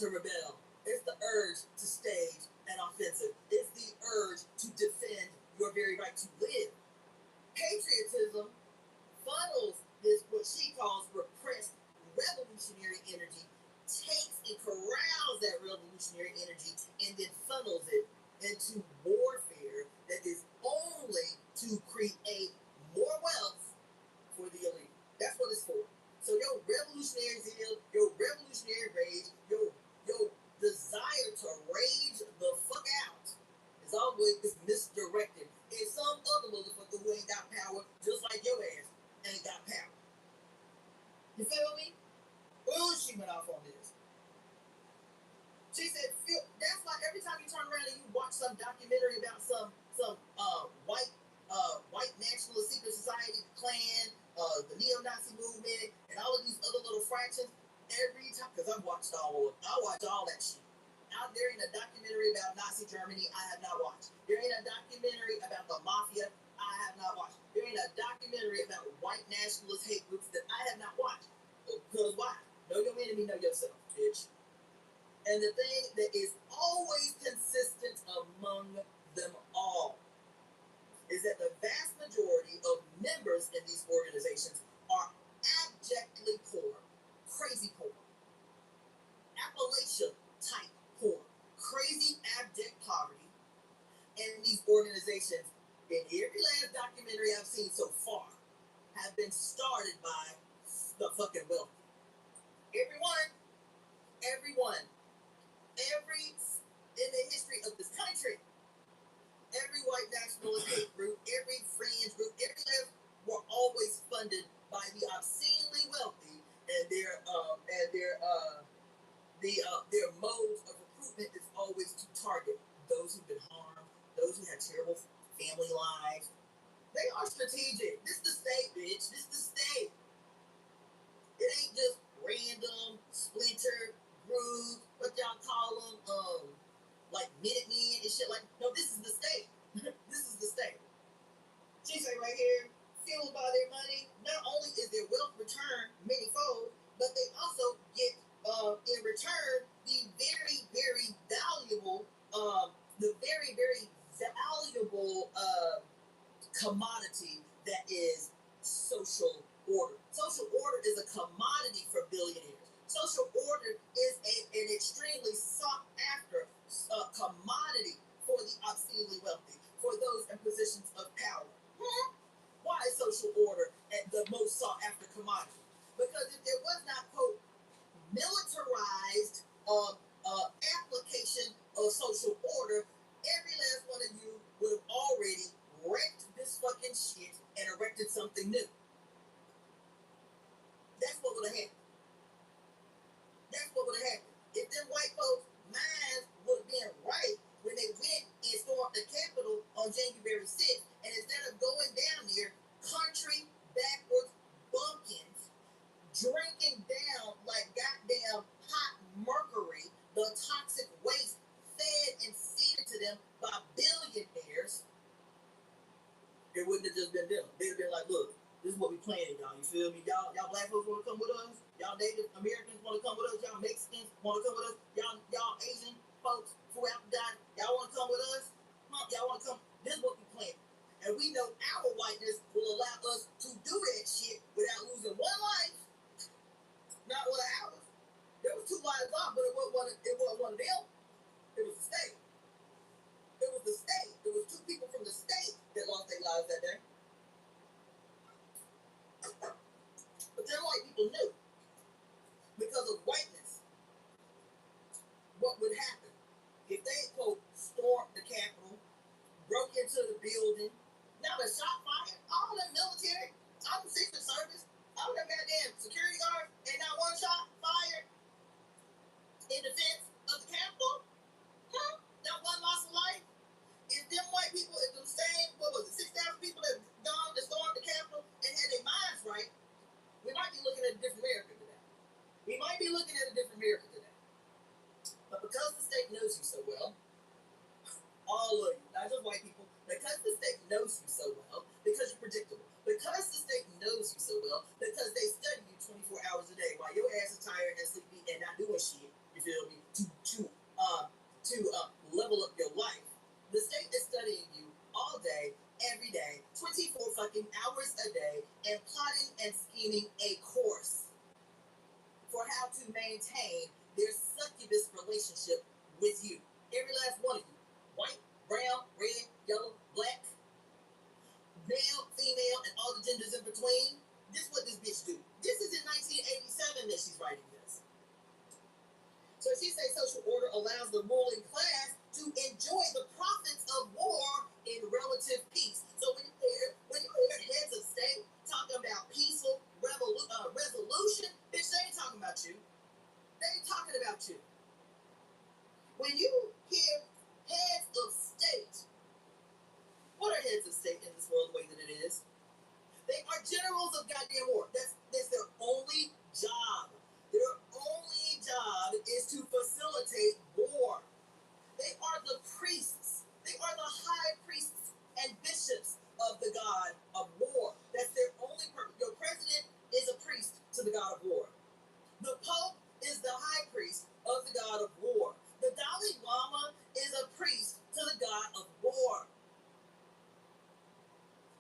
S2: to rebel. It's the urge to stage an offensive. It's the urge to defend your very right to live. Patriotism funnels this, what she calls repressed revolutionary energy, takes and corrals that revolutionary energy, and then funnels it into warfare that is only to create more wealth for the elite. That's what it's for. So your revolutionary zeal, your revolutionary rage, your desire to rage the fuck out is always misdirected. And some other motherfucker who ain't got power, just like your ass, ain't got power. You feel me? Ooh, she went off on this. She said, that's like every time you turn around and you watch some documentary about some white nationalist secret society, Klan, the neo-Nazi movement, and all of these other little fractions. Every time, because I watch all that shit. Out there ain't a documentary about Nazi Germany I have not watched. There ain't a documentary about the mafia I have not watched. There ain't a documentary about white nationalist hate groups that I have not watched. Because why? Know your enemy, know yourself, bitch. And the thing that is always consistent among them all is that the vast majority of members in these organizations are abjectly poor, crazy poor, Appalachia type poor, crazy abject poverty. And these organizations, in every last documentary I've seen so far, have been started by the fucking wealthy. Everyone, in the history of this country, every white nationalist hate group, every fringe group, every last were always funded by the obscenely wealthy, and their modes of recruitment is always to target those who've been harmed, those who had terrible family lives. They are strategic. This the state, bitch. This the state. It ain't just random splinter groups, what y'all call them, like Minutemen and shit. Like, no, this is the state. This is the state. She say right here, fueled by their money, not only is their wealth returned manyfold, but they also get in return the very, very valuable, commodity that is social order. Social order is a commodity for billionaires. Social order is an extremely sought after commodity for the obscenely wealthy, for those in positions of power. Why is social order the most sought after commodity? Because if there was not, quote, militarized application of social order, every last one of you would have already wrecked this fucking shit and erected something new. That's what would have happened. If them white folks' minds would have been right when they went and stormed the Capitol on January 6th, and instead of going down there, country backwards bumpkins, drinking down like goddamn hot mercury, the toxic waste fed and seeded to them by billionaires, it wouldn't have just been them. They'd have been like, look, This is what we planning, y'all. You feel me? Y'all black folks want to come with us. Y'all Native Americans want to come with us. Y'all Mexicans want to come with us. Y'all Asian folks who have died. Y'all want to come with us? Y'all want to come? This is what we planning. And we know our whiteness will allow us to do that shit without losing one life. Not one of ours. There was 2 lives off, but it wasn't one of them. It was the state. It was the state. It was 2 people from the state that lost their lives that day. But then white people knew, because of whiteness, what would happen if they, quote, stormed the Capitol, broke into the building, now the shot fired, all the military, all the Secret Service, all the goddamn security guards, and not one shot fired in defense of the Capitol? Huh? Not one lost a life? If them white people, if them same, 6,000 people that stormed the Capitol and had their minds right, we might be looking at a different America today. We might be looking at a different America today. But because the state knows you so well, all of you, not just white people, because the state knows you so well, because you're predictable, because the state knows you so well, because they study you 24 hours a day while your ass is tired and sleepy and not doing shit, you feel me, to level up your life. The state is studying you all day, every day, 24 fucking hours a day, and plotting and scheming a course for how to maintain their succubus relationship with you. Every last one of you. White, brown, red, yellow, black, male, female, and all the genders in between. This is what this bitch do. This is in 1987 that she's writing this. So she says social order allows the ruling class to enjoy the profits of war in relative peace. So when you hear heads of state talking about peaceful resolution, bitch, they ain't talking about you. They ain't talking about you. When you hear heads of state, what are heads of state in this world the way that it is? They are generals of goddamn war. That's their only job. Their only job is to facilitate war. They are the priests. They are the high priests and bishops of the god of war. That's their only purpose. Your president is a priest to the god of war. The Pope is the high priest of the god of war. The Dalai Lama is a priest to the god of war.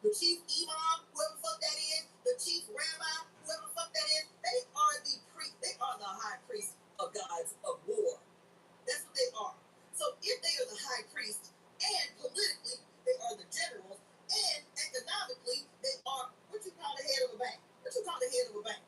S2: The chief imam, whoever the fuck that is, the chief rabbi, whoever the fuck that is, they are the high priest of gods of war. That's what they are. So if they are the high priest, and politically they are the generals, and economically they are what you call the head of a bank. What you call the head of a bank?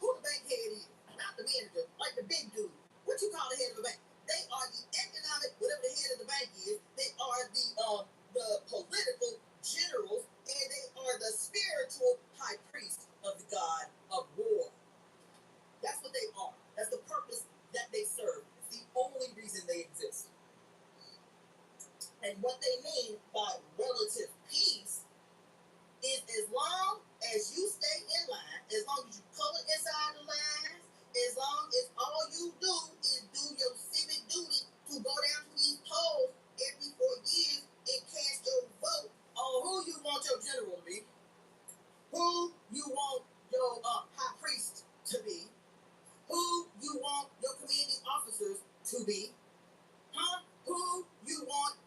S2: Who the bank head is? Not the manager, like the big dude. What you call the head of a bank? They are the economic, whatever the head of the bank is. They are the political generals, and they are the spiritual high priest of the god of war. That's what they are. That's the purpose that they serve. It's the only reason they exist. And what they mean by relative peace is as long as you stay in line, as long as you color inside the lines, as long as all you do is do your civic duty to go down to these polls every 4 years and cast your vote on who you want your general to be, who you want your high priest to be, who you want your commanding officers to be, who you want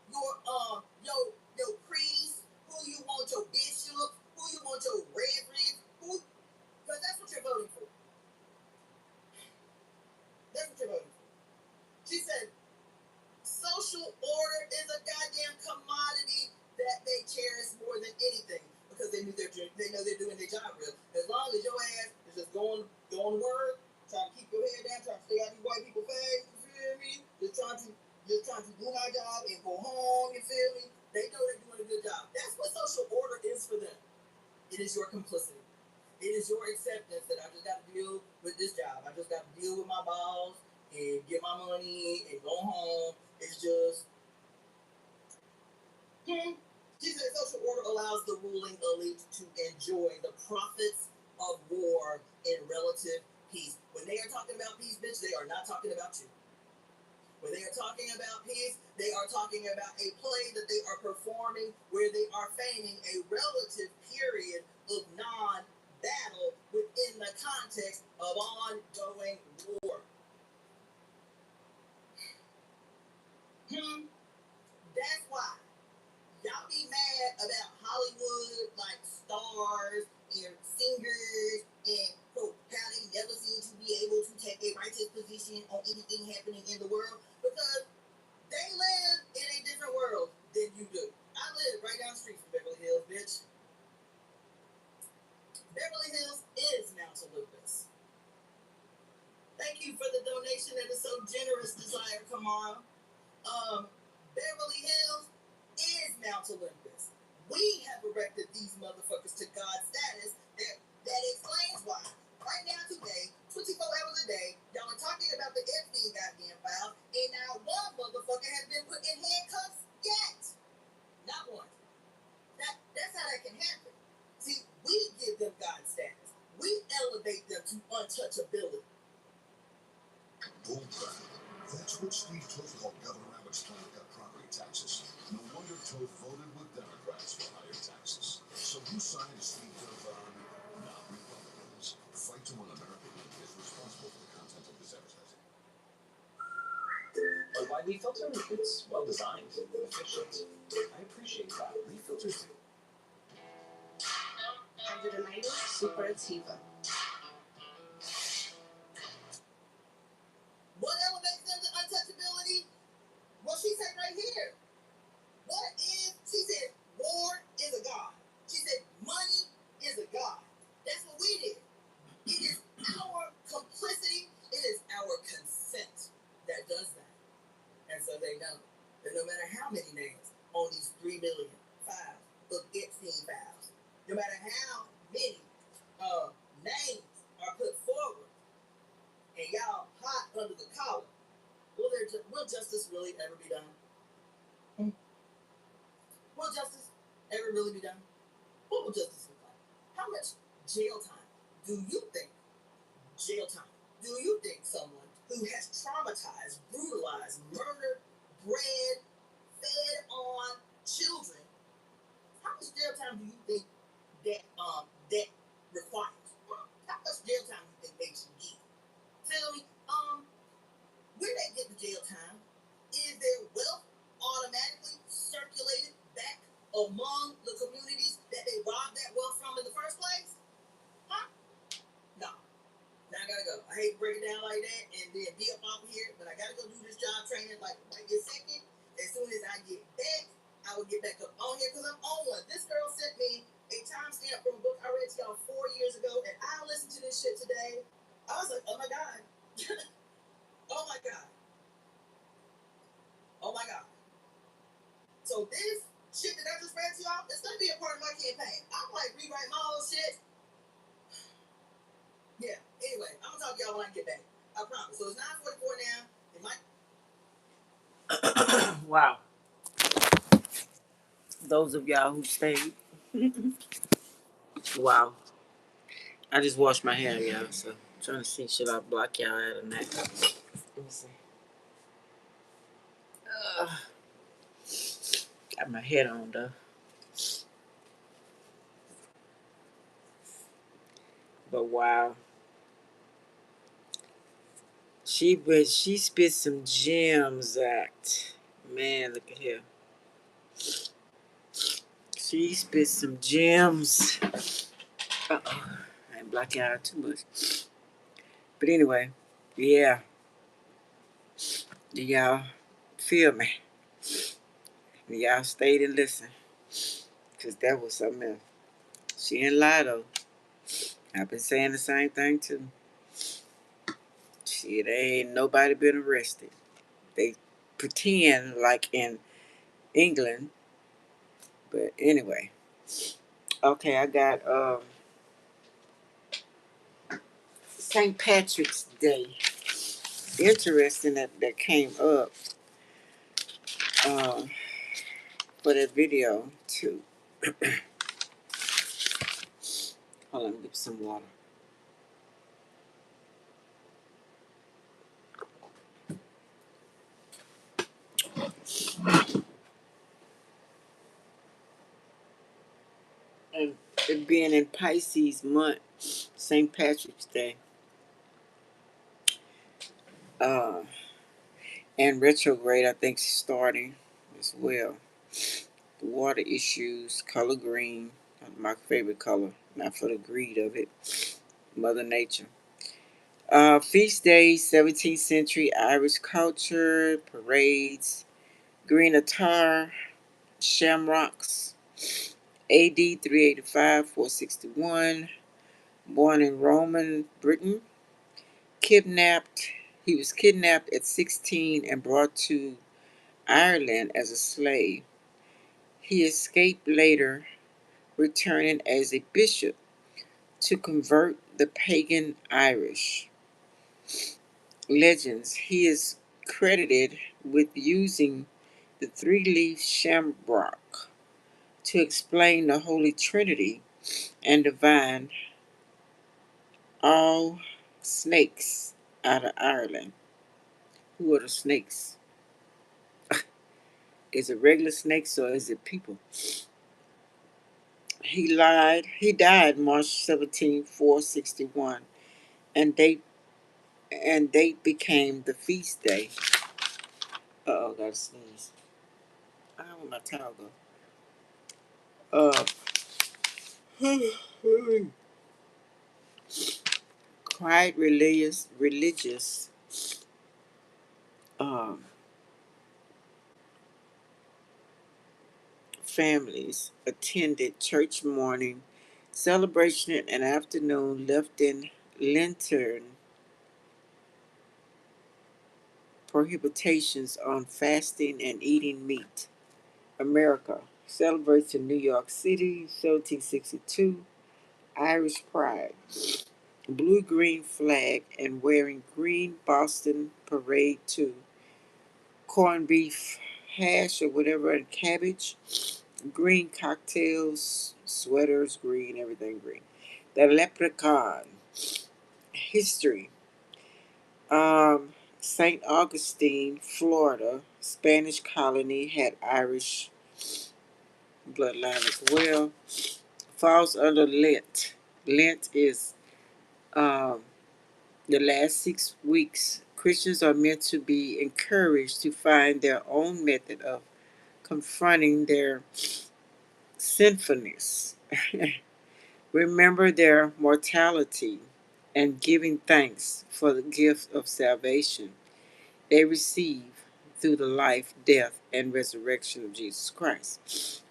S2: your priest, who you want your bishop, who you want your reverend, because that's what you're voting for. That's what you're voting for. She said, social order is a goddamn commodity that they cherish more than anything because they know they're doing their job real. As long as your ass is just going to work, trying to keep your head down, trying to stay out these white people's face, you feel me? Just trying to do my job and go home, you feel me? They know they're doing a good job. That's what social order is for them. It is your complicity. It is your acceptance that I just got to deal with this job. I just got to deal with my boss and get my money and go home. It's just... She said social order allows the ruling elite to enjoy the profits of war in relative peace. When they are talking about peace, bitch, they are not talking about you. When they are talking about peace, they are talking about a play that they are performing where they are feigning a relative period of non-battle within the context of ongoing war. That's why y'all be mad about Hollywood, like stars and singers, and quote, how they never seem to be able to take a righteous position on anything happening in the world because they live in a different world than you do. I live right down the street from Beverly Hills, bitch. Beverly Hills is Mount Olympus. Thank you for the donation that is so generous, Desire Kamara. Beverly Hills is Mount Olympus. We have erected these motherfuckers to God's status. That explains why. Right now, today, 24 hours a day, y'all are talking about the Epstein goddamn file, and now one motherfucker has been put in handcuffs yet. Not one. That's how that can happen. See, we give them God's status. We elevate them to untouchability.
S3: Bullcrap. That's what Steve Toth called Governor Abbott's plan to cut property taxes. No wonder Toth voted with Democrats for higher taxes. So who signed a Steve Toth on? Not Republicans. Fight to Win America is responsible for the content of this advertising.
S5: A widely filter, it's well designed, efficient. I appreciate that. Refilters do.
S6: 190 Superativa.
S2: What elevates them to untouchability? Well, she said right here. She said war is a god. She said money is a god. That's what we did. It is our complicity, it is our consent that does that. And so they know that no matter how many names on these 3 million files of Epstein files, no matter how many names are put forward, and y'all hot under the collar, will justice really ever be done? Will justice ever really be done? What will justice look like? How much jail time do you think someone who has traumatized, brutalized, murdered, bred, fed on children, how much jail time do you think that requires? How much jail time do you think they should get? Tell me, when they get the jail time, is their wealth automatically circulated back among the communities that they robbed that wealth from in the first place? Huh? No. Now I gotta go. I hate to break it down like that and then be up off here, but I gotta go do this job training like right this second. As soon as I get back, I will get back up on here because I'm on one. This girl sent me a timestamp from a book I read to y'all 4 years ago, and I listened to this shit today. I was like, oh my God. Oh my God. Oh my God. So this shit that I just read to y'all, it's gonna be a part of my campaign. I'm like rewrite my whole shit. Yeah. Anyway, I'm gonna talk to y'all when I get back. I promise. So it's 9:44 now. It might.
S1: Wow. Those of y'all who stayed. Wow. I just washed my hair, y'all, so I'm trying to see, should I block y'all out or not? Let me see. Got my head on, though. But wow. She spit some gems out. Man, look at here. She spit some gems. Uh-oh. I ain't blocking out too much. But anyway, yeah. Do y'all feel me? Y'all stayed and listened. Because that was something else. She ain't lie, though. I've been saying the same thing, too. Shit, ain't nobody been arrested. They pretend like in England. But anyway. Okay, I got St. Patrick's Day. Interesting that came up uh, for that video too. Hold on, get some water. being in Pisces month, St. Patrick's Day, uh, and retrograde, I think, starting as well. The water issues, color green, my favorite color, not for the greed of it. Mother Nature. Feast days, 17th century Irish culture, parades, green attar, shamrocks, AD 385, 461, born in Roman Britain, kidnapped. He was kidnapped at 16 and brought to Ireland as a slave. He escaped later, returning as a bishop to convert the pagan Irish. Legends. He is credited with using the three-leaf shamrock to explain the Holy Trinity and divine all snakes out of Ireland. Who are the snakes? Is it regular snakes or is it people? He died March 17, 461, and date became the feast day. Uh-oh, gotta sneeze. I don't want my towel go. Quiet religious um, families attended church morning celebration and afternoon lifting lantern prohibitions on fasting and eating meat. America celebrates in New York City, 1762, Irish Pride, blue green flag and wearing green Boston parade too. Corned beef hash or whatever and cabbage, green cocktails, sweaters green, everything green. The leprechaun history. St. Augustine, Florida, Spanish colony, had Irish bloodline as well. Falls under Lent. Lent is um, the last 6 weeks. Christians are meant to be encouraged to find their own method of confronting their sinfulness. Remember their mortality and giving thanks for the gift of salvation they receive through the life, death, and resurrection of Jesus Christ.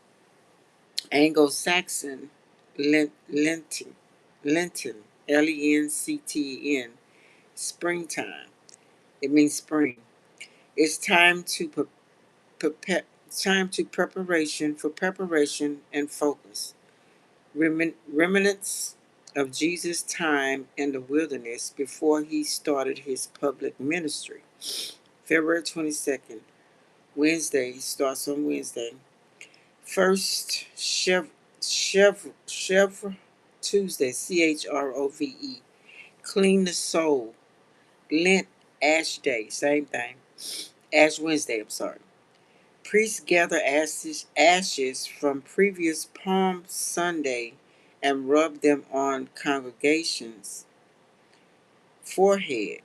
S1: Anglo-Saxon Lenten, Lencten, springtime. It means spring. It's time to preparation and focus. Remnants of Jesus' time in the wilderness before he started his public ministry. February 22nd, Wednesday, starts on Wednesday. First, Chev Tuesday, CHROVE. Clean the soul. Lent, Ash Day, same thing. Ash Wednesday, I'm sorry. Priests gather ashes from previous Palm Sunday and rub them on congregations' forehead.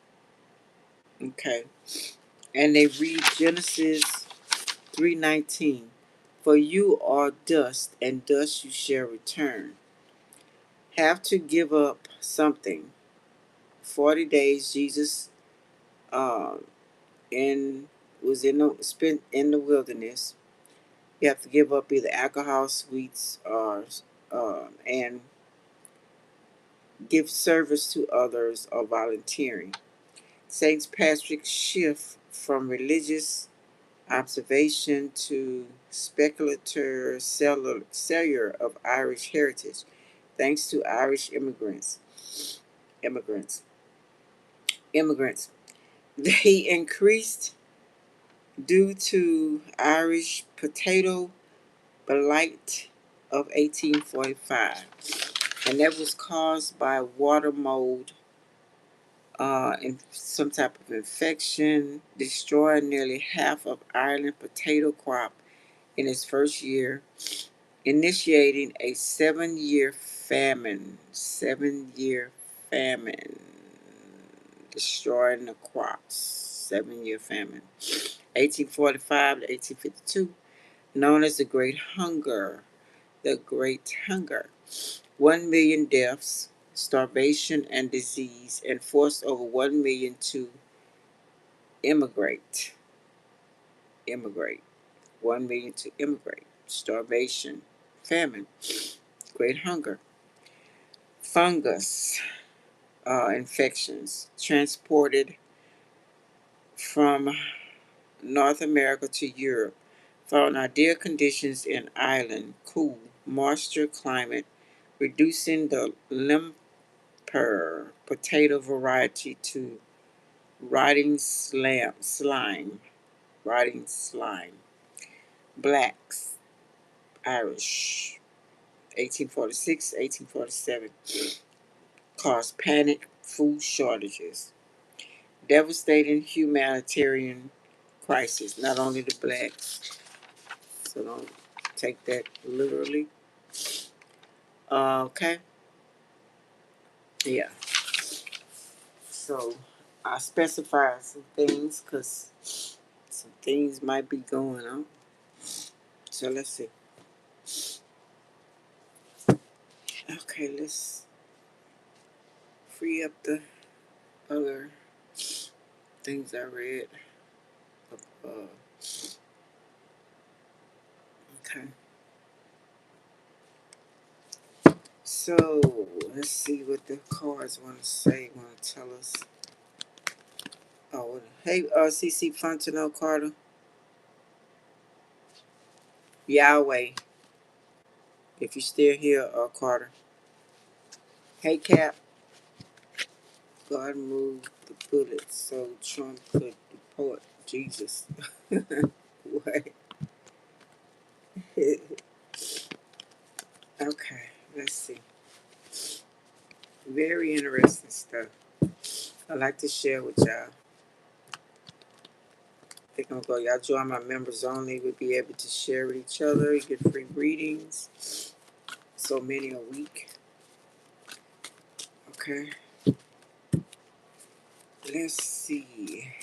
S1: Okay. And they read Genesis 3:19. For you are dust, and dust you shall return. Have to give up something. 40 days Jesus um in was in the spent in the wilderness. You have to give up either alcohol, sweets, or and give service to others or volunteering. St. Patrick's shift from religious observation to speculator cellular of Irish heritage, thanks to Irish immigrants, immigrants. They increased due to Irish potato blight of 1845, and that was caused by water mold and some type of infection, destroyed nearly half of Ireland's potato crop in its first year. initiating a 7-year famine. 7-year famine. Destroying the crops. 7-year famine. 1845 to 1852, known as the Great Hunger. The Great Hunger. 1 million deaths, starvation, and disease, and forced over 1 million to immigrate. Immigrate. 1 million to immigrate. Starvation, famine, Great Hunger. Fungus infections transported from North America to Europe. Found ideal conditions in Ireland, cool, moisture climate, reducing the limper potato variety to slime. Rotting slime. Blacks, Irish, 1846, 1847, caused panic, food shortages, devastating humanitarian crisis, not only the blacks, so don't take that literally. Okay, yeah, so I specified some things because some things might be going on. So let's see. Okay, let's free up the other things I read. Uh, okay. So let's see what the cards want to say, want to tell us. Oh, hey, CC Fontenot Carter. Yahweh, if you're still here, Carter. Hey, Cap. God moved the bullets so Trump could deport Jesus. What? Okay, let's see. Very interesting stuff. I like to share with y'all. I think I'm gonna go. Y'all join my members only. We'll be able to share with each other. You get free readings. So many a week. Okay. Let's see.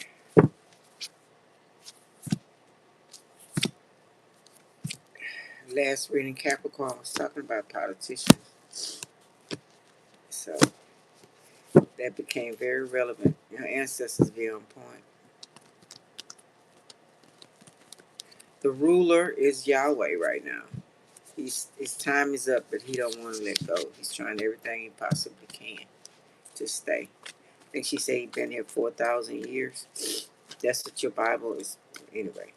S1: Last reading, Capricorn was talking about politicians. So that became very relevant. Your ancestors be on point. The ruler is Yahweh right now. His time is up, but he don't want to let go. He's trying everything he possibly can to stay. I think she said he's been here 4,000 years. That's what your Bible is. Anyway.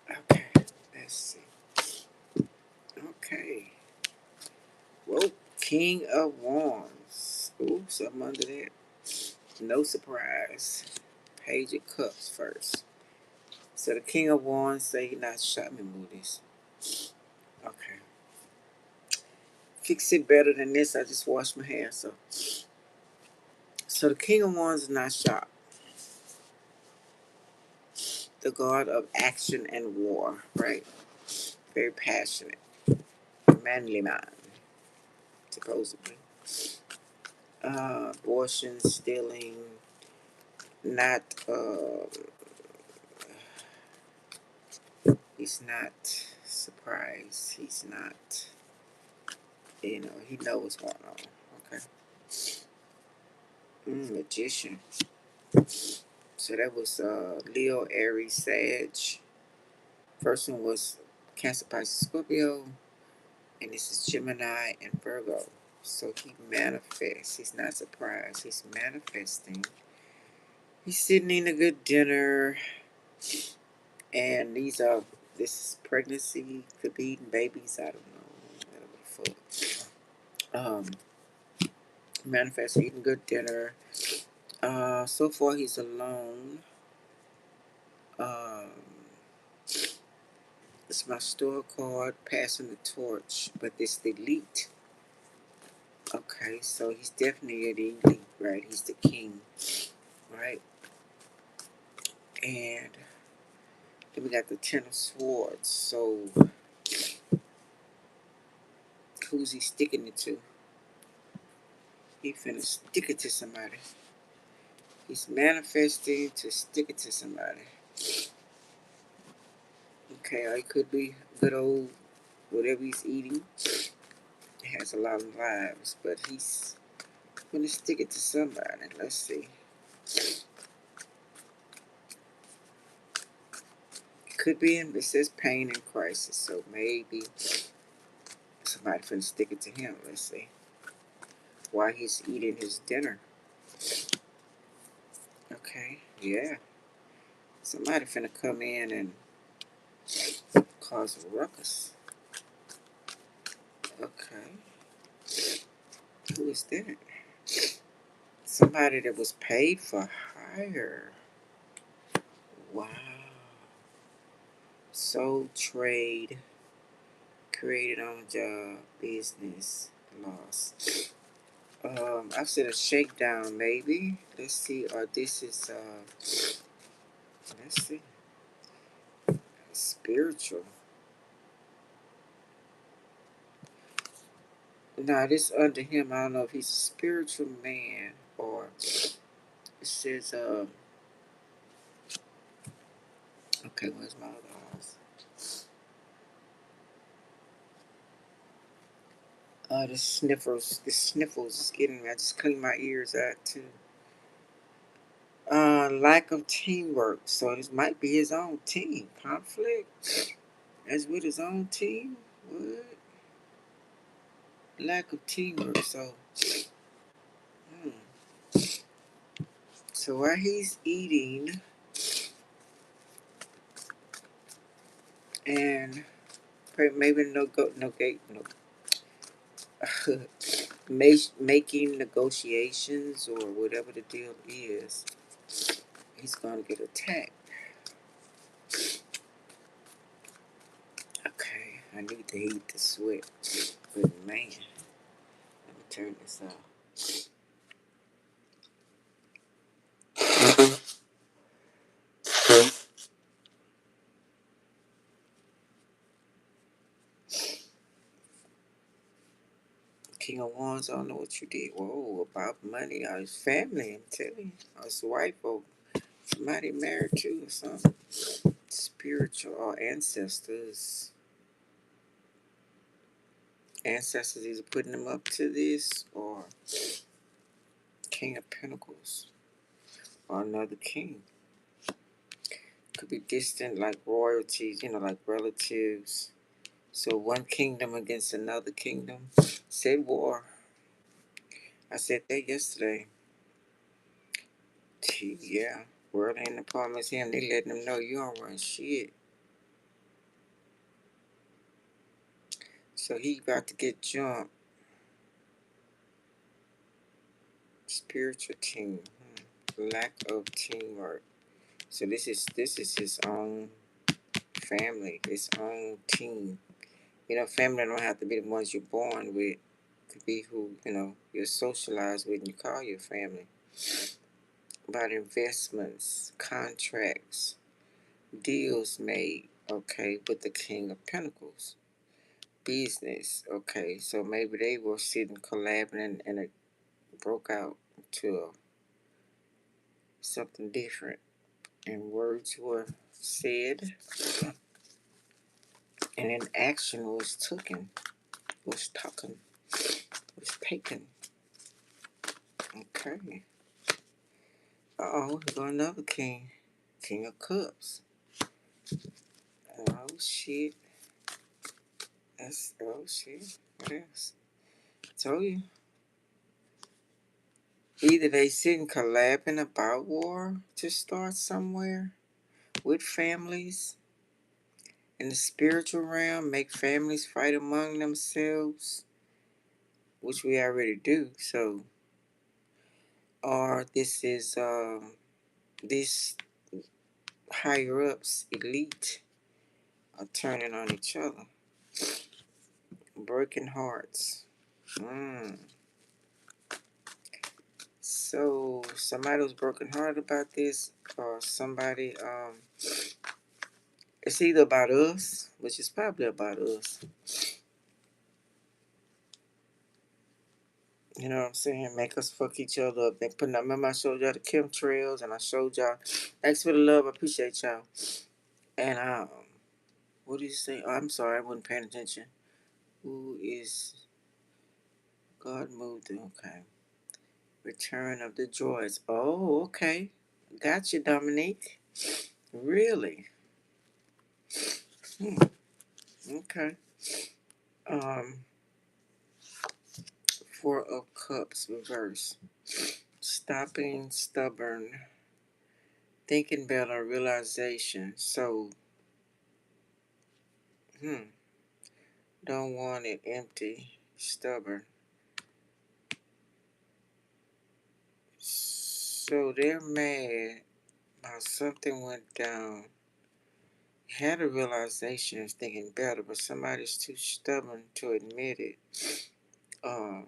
S1: Okay. Let's see. Okay. Whoa. King of Wands. Ooh, something under that. No surprise. Page of Cups first. So the King of Wands say he not shot me, Moody's. Okay. Fix it better than this. I just washed my hair, so the King of Wands is not shocked. The god of action and war, right? Very passionate. Manly man, supposedly. Abortion, stealing, not, he's not surprised. He's not, he knows what's going on. Okay. Magician. So that was Leo, Aries, Sag. First one was Cancer, Pisces, Scorpio. And this is Gemini and Virgo. So he manifests. He's not surprised. He's manifesting. He's sitting in a good dinner. And this is pregnancy. Could be eating babies. I don't know. Whatever the fuck. Manifest eating good dinner. So far he's alone. It's my store card, passing the torch, but it's the elite. Okay, so he's definitely the elite, right? He's the king, right? And then we got the Ten of Swords. So who's he sticking it to? He finna stick it to somebody. He's manifesting to stick it to somebody. Okay, or it could be good old whatever he's eating. It has a lot of lives, but he's gonna stick it to somebody. Let's see. Could be in, it says pain and crisis, so maybe somebody finna stick it to him. Let's see. While he's eating his dinner. Okay, yeah. Somebody finna come in and cause a ruckus. Okay. Who is that? Somebody that was paid for hire. Wow. Soul trade, created on job, business, loss. I said a shakedown maybe. Let's see, or this is let's see. Spiritual. Now this under him, I don't know if he's a spiritual man or it says okay, where's my other eyes? The sniffles is getting me. I just cleaned my ears out too. Lack of teamwork. So this might be his own team. Conflict. As with his own team? What? Lack of teamwork. So, hmm. So while he's eating and maybe making negotiations or whatever the deal is, he's gonna get attacked. Okay, I need to heat the sweat. But man, let me turn this off. King of Wands, I don't know what you did. Whoa, about money or his family, I'm telling you. Or his wife or somebody married to or something. Spiritual or ancestors. Ancestors either putting them up to this or King of Pentacles or another king. Could be distant like royalties, like relatives. So one kingdom against another kingdom. Said war. I said that yesterday. Yeah. World ain't the problem is him. They letting them know you don't run shit. So he about to get jumped. Spiritual team. Lack of teamwork. So this is his own family, his own team. Family don't have to be the ones you're born with. It could be who, you're socialized with and you call your family. About investments, contracts, deals made, okay, with the King of Pentacles. Business, okay. So maybe they were sitting collabing and it broke out to something different. And words were said and an action was taken. Was taken. Was taken. Okay. Uh-oh, we got another king. King of Cups. Oh, shit. Oh, shit. What else? I told you. Either they sitting collabing about war to start somewhere with families in the spiritual realm, make families fight among themselves, which we already do. So, or this is this higher ups, elite, are turning on each other, breaking hearts. So somebody was brokenhearted about this, or somebody it's either about us, which is probably about us. You know what I'm saying? Make us fuck each other up. They putting out. Remember I showed y'all the chemtrails, and I showed y'all. Thanks for the love. I appreciate y'all. And what did you say? Oh, I'm sorry, I wasn't paying attention. Who is God moved? Okay. Return of the Droids. Oh, okay. Gotcha, Dominique. Really? Hmm. Okay. Um, Four of Cups reverse. Stopping, stubborn, thinking better, realization. So, don't want it empty, stubborn. So they're mad about something went down. Had a realization of thinking better, but somebody's too stubborn to admit it. Um,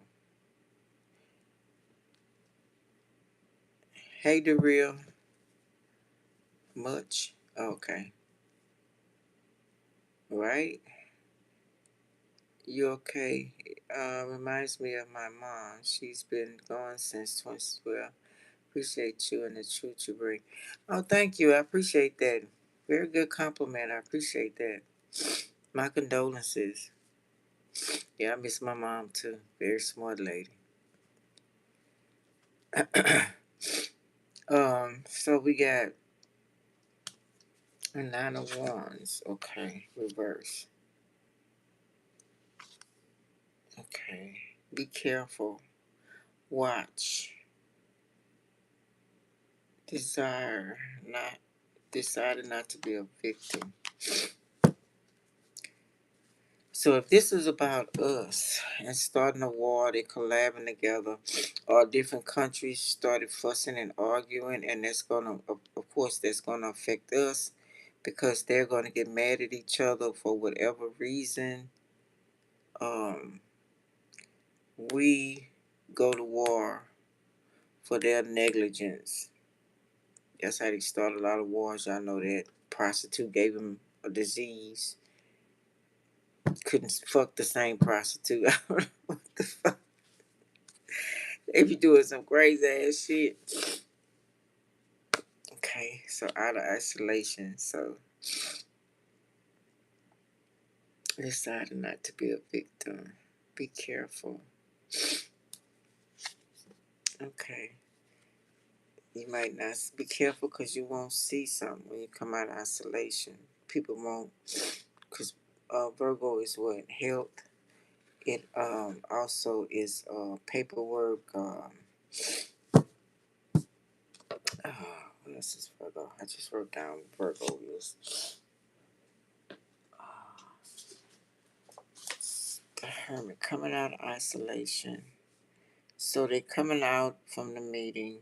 S1: hey, the real much. Okay, right? You okay? Reminds me of my mom. She's been gone since 2012. Appreciate you and the truth you bring. Oh, thank you. I appreciate that. Very good compliment. I appreciate that. My condolences. Yeah, I miss my mom too. Very smart lady. So we got a 9 of Wands. Okay, reverse. Okay, be careful. Watch. Desire not decided not to be a victim. So if this is about us and starting a war, they collabing together, or different countries started fussing and arguing, and that's gonna, of course, that's gonna affect us because they're gonna get mad at each other for whatever reason. Um, we go to war for their negligence. That's how they start a lot of wars. Y'all know that. Prostitute gave him a disease. Couldn't fuck the same prostitute. I don't know what the fuck. They be doing some crazy ass shit. Okay, so out of isolation. So decided not to be a victim. Be careful. Okay. You might not be careful because you won't see something when you come out of isolation. People won't, because Virgo is what? Health. It also is paperwork. What else is Virgo? I just wrote down Virgo is the Hermit, coming out of isolation. So they're coming out from the meeting.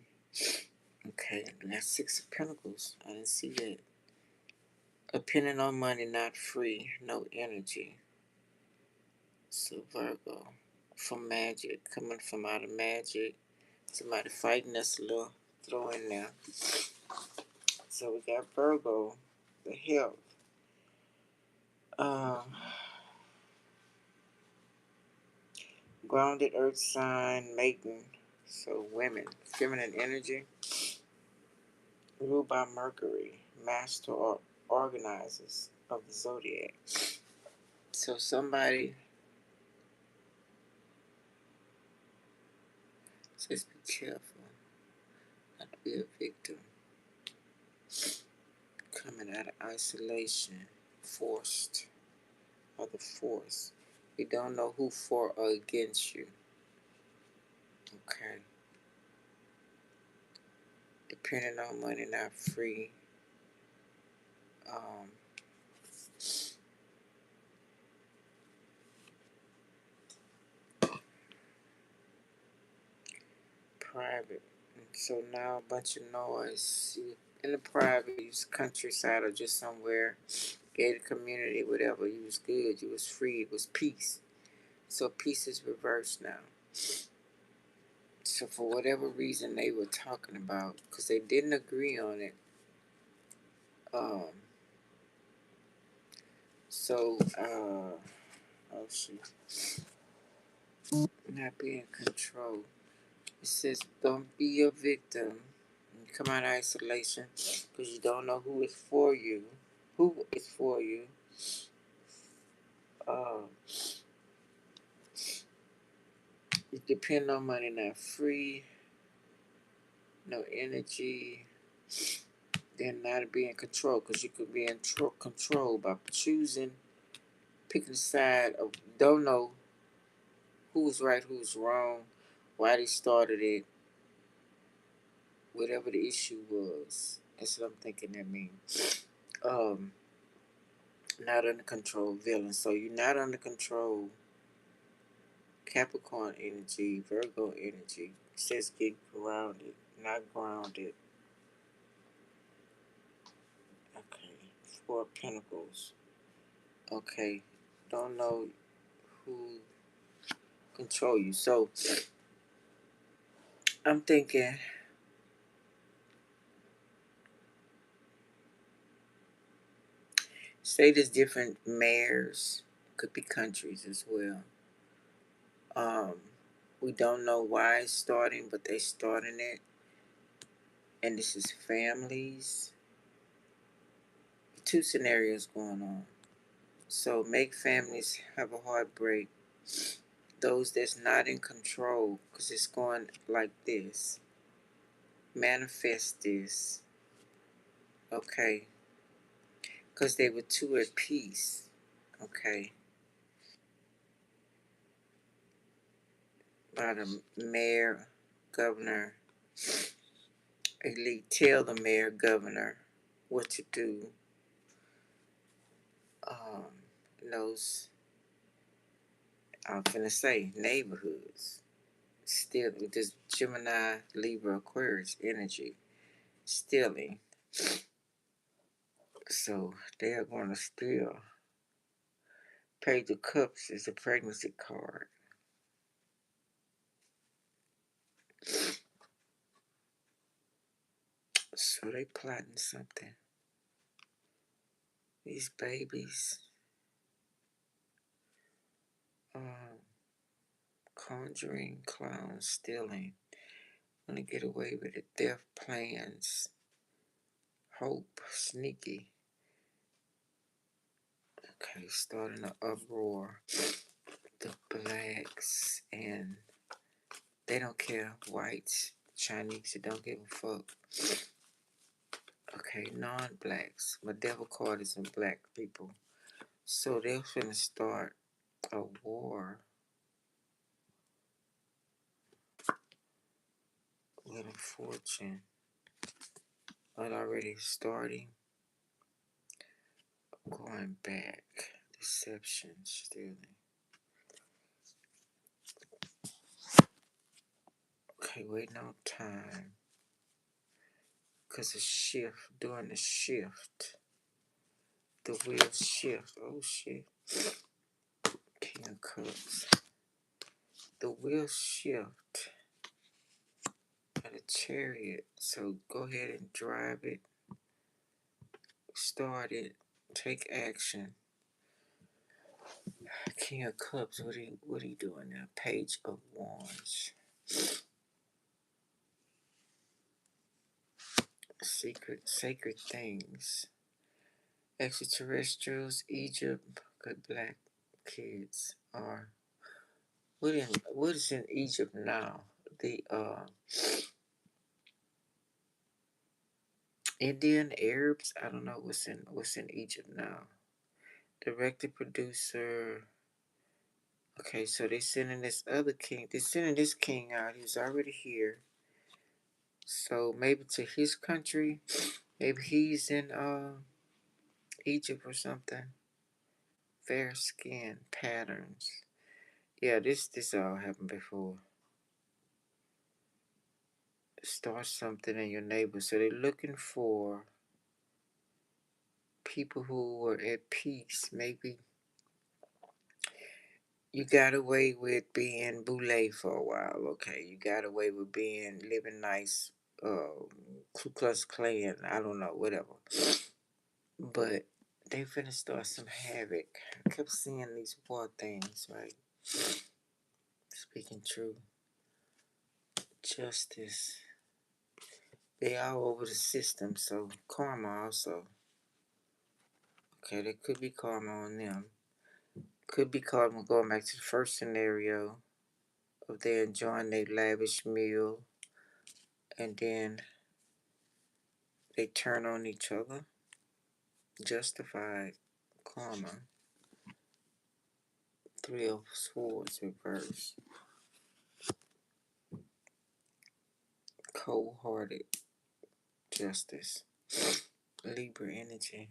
S1: Okay, that's 6 of Pentacles. I didn't see that. Depending on money, not free, no energy. So Virgo, from magic, coming from out of magic. Somebody fighting us a little, throw in there. So we got Virgo, the health. Grounded earth sign, maiden. So women, feminine energy. Ruled by Mercury, master or organizers of the zodiac. So somebody says be careful not to be a victim. Coming out of isolation, forced, or the force. We don't know who for or against you. Okay. Depending on money, not free. Um, Private. So now a bunch of noise. In the private, you was countryside or just somewhere, gated community, whatever. You was good. You was free. It was peace. So peace is reversed now. So for whatever reason they were talking about, because they didn't agree on it. Oh shit, not be in control. It says don't be a victim. Come out of isolation because you don't know who is for you. Who is for you? Uh, it depends on money, not free, no energy. Then not be in control because you could be in control by choosing, picking a side of don't know who's right, who's wrong, why they started it, whatever the issue was. That's what I'm thinking that means. Not under control, villain. So you're not under control. Capricorn energy, Virgo energy. It says get grounded, not grounded. Okay. Four of Pentacles. Okay. Don't know who control you. So I'm thinking say there's different mayors, could be countries as well. We don't know why it's starting, but they starting it. And this is families. Two scenarios going on. So make families have a heartbreak. Those that's not in control, because it's going like this. Manifest this. Okay. Because they were two at peace. Okay. By the mayor, governor, elite. Tell the mayor, governor what to do. Those, I'm finna say, neighborhoods. Still, with this Gemini, Libra, Aquarius energy. Stealing. So they are going to steal. Page of Cups is a pregnancy card. So they plotting something. These babies. Conjuring, clown, stealing. Want to get away with it. Theft plans. Hope, sneaky. Okay, starting an uproar. The blacks and they don't care. Whites, Chinese, they don't give a fuck. Okay, non-blacks. My devil card is in black people. So they're finna start a war. Wheel of Fortune. But already starting. Going back. Deception, stealing. Okay, waiting on time. Because a shift, during the shift. The wheel shift. Oh shit. King of Cups. The wheel shift at a chariot. So go ahead and drive it. Start it. Take action. King of Cups. What are you doing now? Page of Wands. Sacred things. Extraterrestrials. Egypt. Good black kids are. What is in Egypt now? The Indian Arabs. I don't know what's in Egypt now. Director, producer. Okay, so they sending this other king. They're sending this king out. He's already here. So maybe to his country. Maybe he's in Egypt or something. Fair skin patterns. Yeah, this all happened before. Start something in your neighbor. So they're looking for people who were at peace. Maybe You got away with being boule for a while, okay? You got away with being living nice, Ku Klux Klan, I don't know, whatever. But they finna start some havoc. I kept seeing these war things, right? Speaking true. Justice. They all over the system, so karma also. Okay, there could be karma on them. Could be karma going back to the first scenario of they enjoying their lavish meal and then they turn on each other. Justified karma. Three of Swords reverse. Cold hearted justice. Libra energy.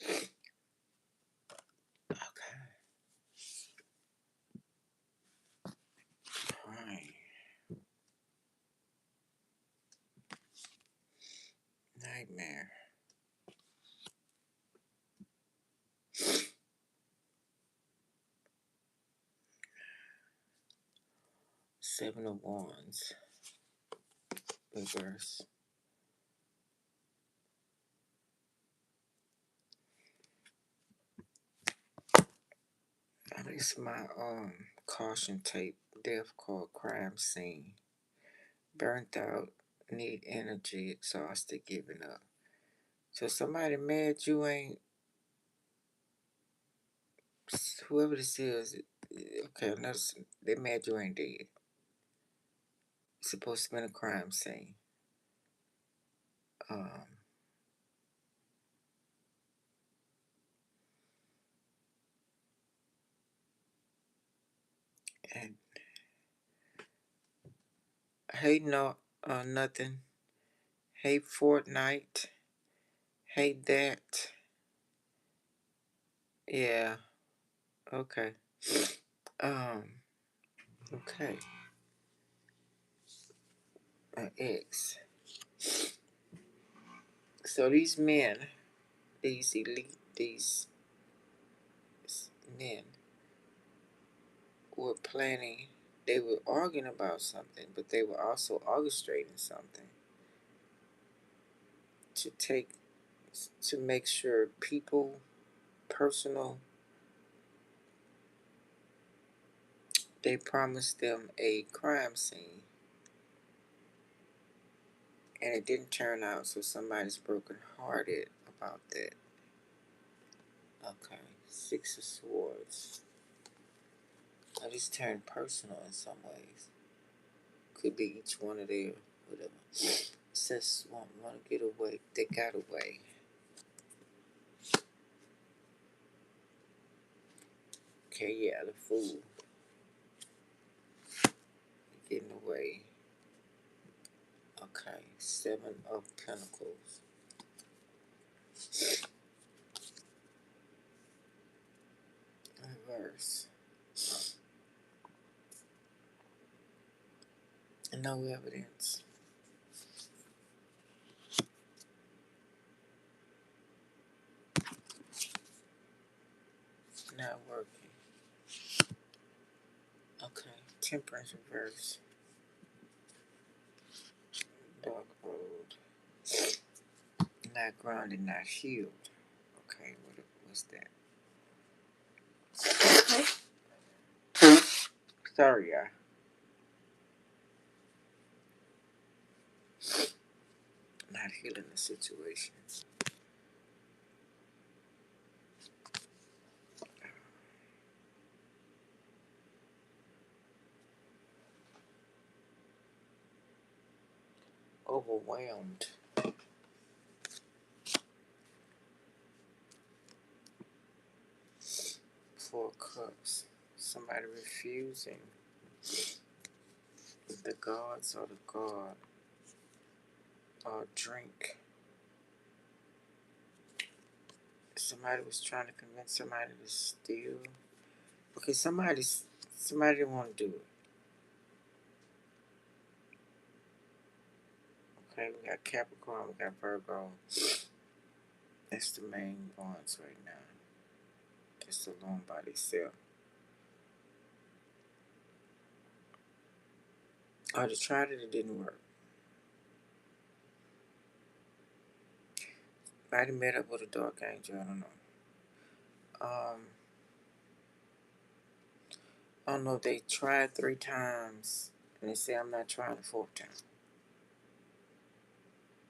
S1: Okay. Alright. Nightmare. Seven of Wands. Reverse. This is my caution tape. Death called crime scene. Burnt out, need energy, exhausted, giving up. So somebody mad you ain't, whoever this is, okay, they mad you ain't dead. It's supposed to be a crime scene. Um, and hey, no, nothing. Hey, Fortnite. Hey, that. Yeah. Okay. Um. Okay. X. So these men, these elite, these men were planning. They were arguing about something, but they were also orchestrating something to take, to make sure people, personal. They promised them a crime scene, and it didn't turn out. So somebody's brokenhearted about that. Okay, Six of Swords. Now this turned personal in some ways. Could be each one of their whatever. It says want to get away. They got away. Okay, yeah, the Fool. Getting away. Okay, Seven of Pentacles. Reverse. No evidence. Not working. Okay, Temperance reverse. Dark road. Not grounded, not healed. Okay, what's that? Sorry, y'all. Not healing the situation. Overwhelmed. Four Cups. Somebody refusing the gods or the god or drink. Somebody was trying to convince somebody to steal. Okay, somebody didn't want to do it. Okay, we got Capricorn, we got Virgo. That's the main ones right now. It's alone by themselves. Oh, they tried it, it didn't work. Might have met up with a dark angel, I don't know. I don't know if they tried 3 times and they say I'm not trying the 4th time.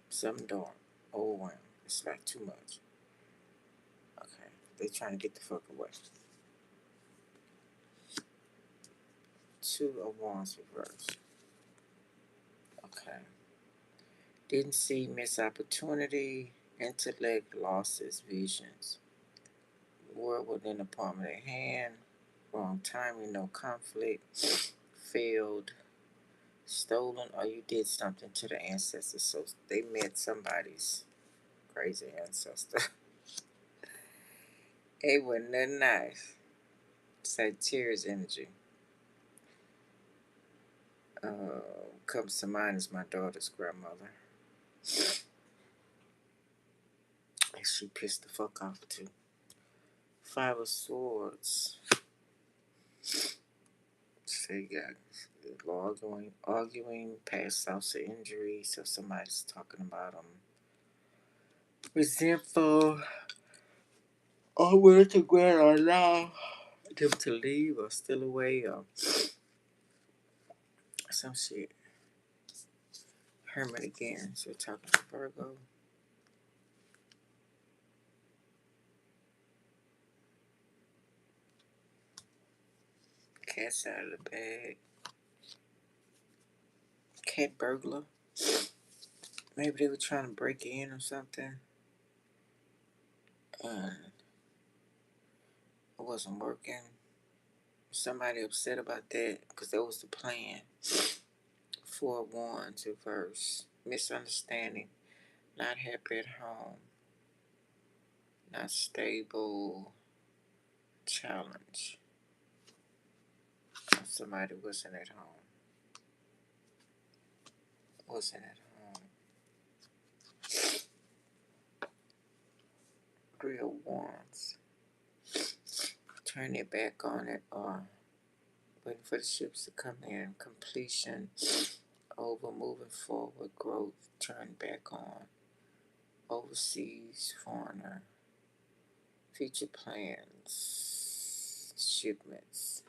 S1: Something dark. Overwhelmed. It's like too much. Okay. They trying to get the fuck away. 2 of Wands reversed. Okay. Didn't see missed opportunity, intellect, losses, visions. World within the palm of their hand. Wrong timing, no conflict. Failed. Stolen, or you did something to the ancestors. So they met somebody's crazy ancestor. It wasn't that nice. Sagittarius energy. Comes to mind is my daughter's grandmother. And she pissed the fuck off too. 5 of Swords. So you got arguing, past source of injury. So somebody's talking about them. Resentful. Or willing to grant or allow them to leave or steal away or some shit. Hermit again. So talking to Virgo. Cat's out of the bag. Cat burglar. Maybe they were trying to break in or something. It wasn't working. Somebody upset about that because that was the plan. 4 of Wands reverse. Misunderstanding. Not happy at home. Not stable. Challenge. Somebody wasn't at home. Wasn't at home. 3 of Wands. Turn it back on it or waiting for the ships to come in. Completion. Over, moving forward, growth, turn back on. Overseas, foreigner. Future plans. Shipments.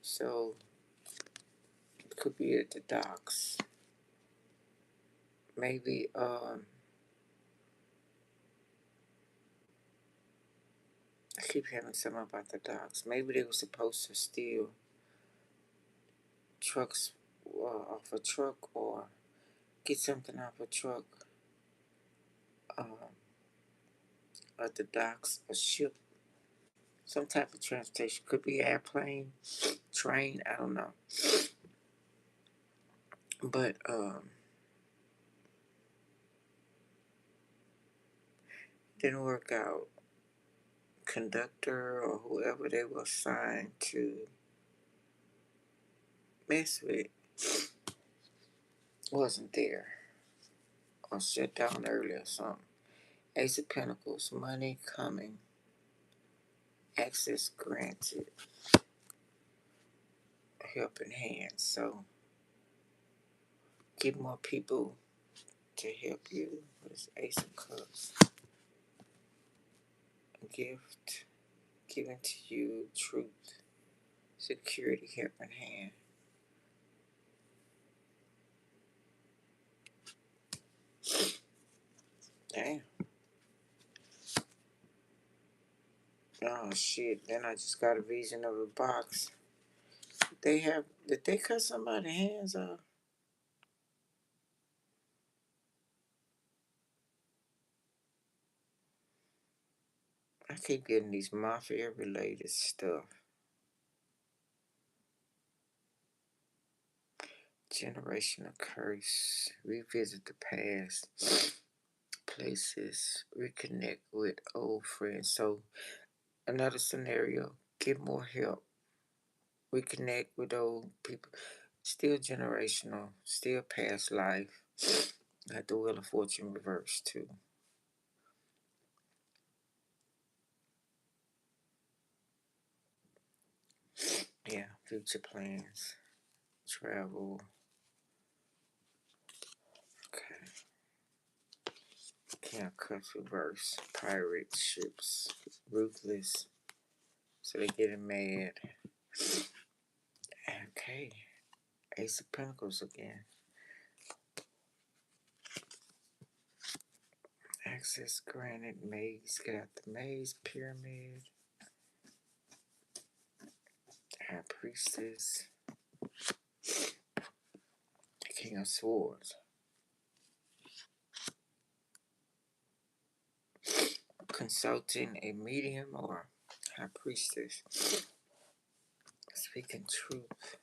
S1: So, it could be at the docks. Maybe, I keep having something about the docks. Maybe they were supposed to steal trucks off a truck or get something off a truck at the docks, a ship, some type of transportation. Could be airplane, train, I don't know. But didn't work out. Conductor or whoever they were assigned to mess with wasn't there or shut down early or something. Ace of Pentacles, money coming, access granted, helping hands. So get more people to help you. This Ace of Cups, gift given to you, truth, security, helping hand. Damn. Oh shit! Then I just got a vision of a box. Did they cut somebody's hands off? I keep getting these mafia related stuff. Generational curse. Revisit the past. Places. Reconnect with old friends. So another scenario. Get more help. Reconnect with old people. Still generational. Still past life. Got the Wheel of Fortune reversed too. future plans, travel. Okay. Can't cut reverse. Pirate ships. Ruthless. So they getting mad. Okay. Ace of Pentacles again. Access granted. Maze. Get out the maze. Pyramid. High Priestess. King of Swords. Consulting a medium or High Priestess. Speaking truth.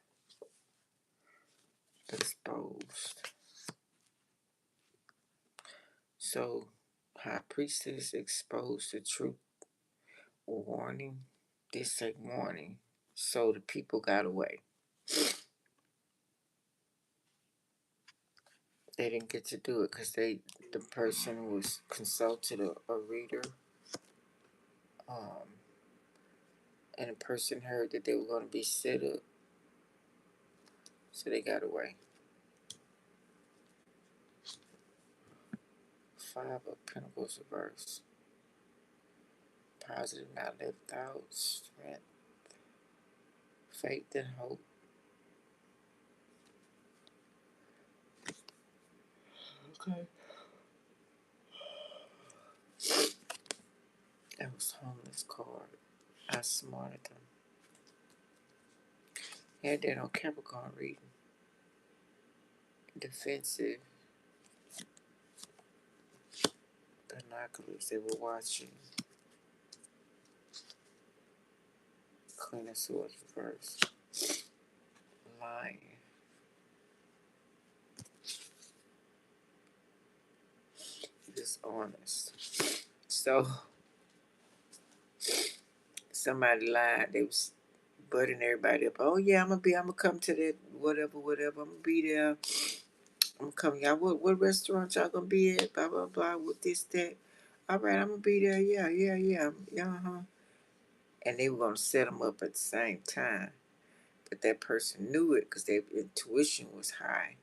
S1: Exposed. So, High Priestess exposed the truth. Warning. This take warning. So the people got away. They didn't get to do it because the person was consulted a reader, and the person heard that they were going to be set up, so they got away. Five of Pentacles reverse. Positive, not left out. Strength, faith, and hope. Okay. That was homeless card. I smarted them. Had that on Capricorn reading. Defensive. Binoculars. They were watching. Queen of Swords reverse. Lying. Dishonest. So somebody lied. They was butting everybody up. Oh yeah, I'm gonna come to that whatever. I'm gonna be there. I'm coming. Y'all, what restaurant y'all gonna be at? Blah blah blah. With this that. All right, I'm gonna be there. Yeah. And they were gonna set them up at the same time, but that person knew it because their intuition was high.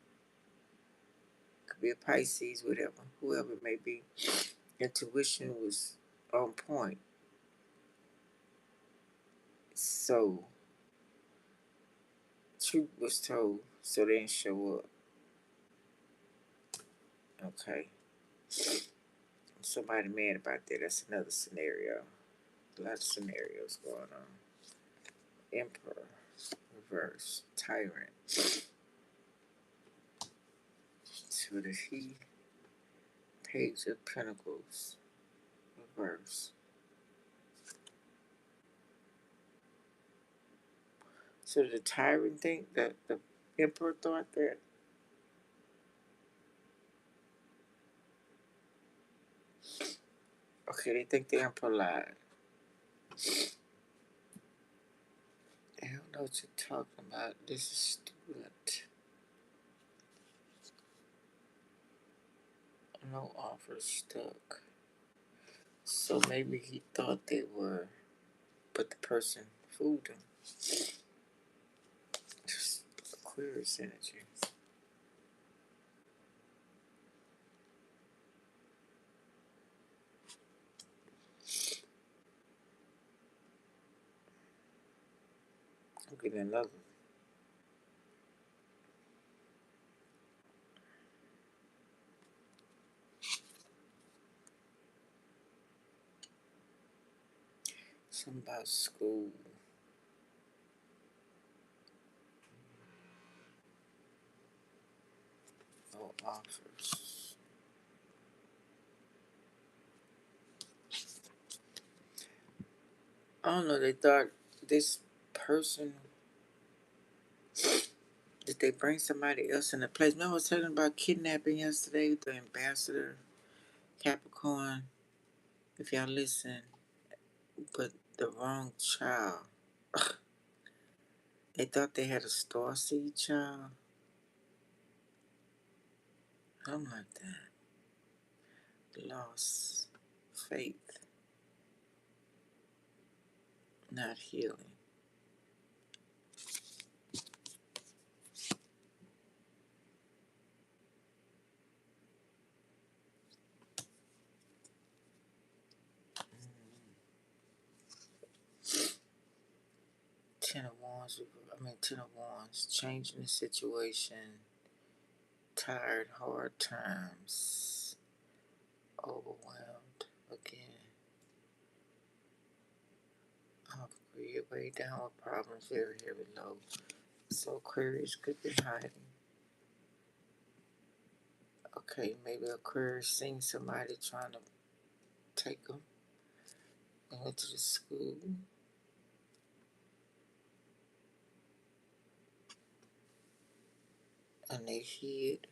S1: Could be a Pisces, whoever it may be. Intuition was on point. So truth was told, so they didn't show up. Okay. Somebody mad about that. That's another scenario. A lot of scenarios going on. Emperor, reverse. Tyrant. To the he. Page of Pentacles, reverse. So the tyrant think that the emperor thought that. Okay, they think the emperor lied. I don't know what you're talking about. This is student. No offer stuck. So maybe he thought they were, but the person fooled him. Just Aquarius energy. I'm getting another. Something about school. No offers. I don't know. They thought this person. Did they bring somebody else in the place? No, I was talking about kidnapping yesterday. The ambassador, Capricorn. If y'all listen, but the wrong child. They thought they had a starseed child. Something like that. Loss, faith, not healing. Ten of Wands, Ten of Wands, changing the situation, tired, hard times, overwhelmed again. You're way down with problems, very heavy load. So Aquarius could be hiding. Okay, maybe Aquarius seen somebody trying to take them. They went to the school. And they hid.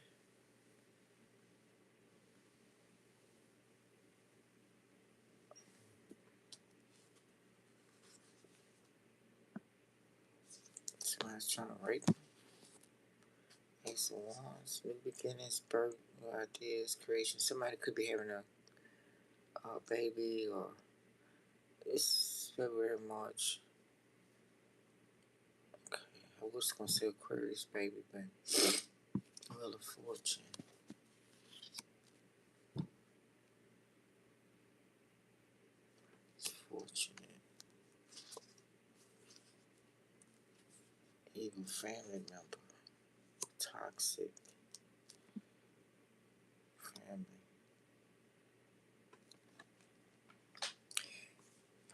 S1: Somebody's trying to rape them. Ace of Wands, new beginnings, birth, new ideas, creation. Somebody could be having a baby, or it's February, March. Okay, I was gonna say Aquarius baby, but Wheel of Fortune. It's fortunate. Even family member. Toxic family.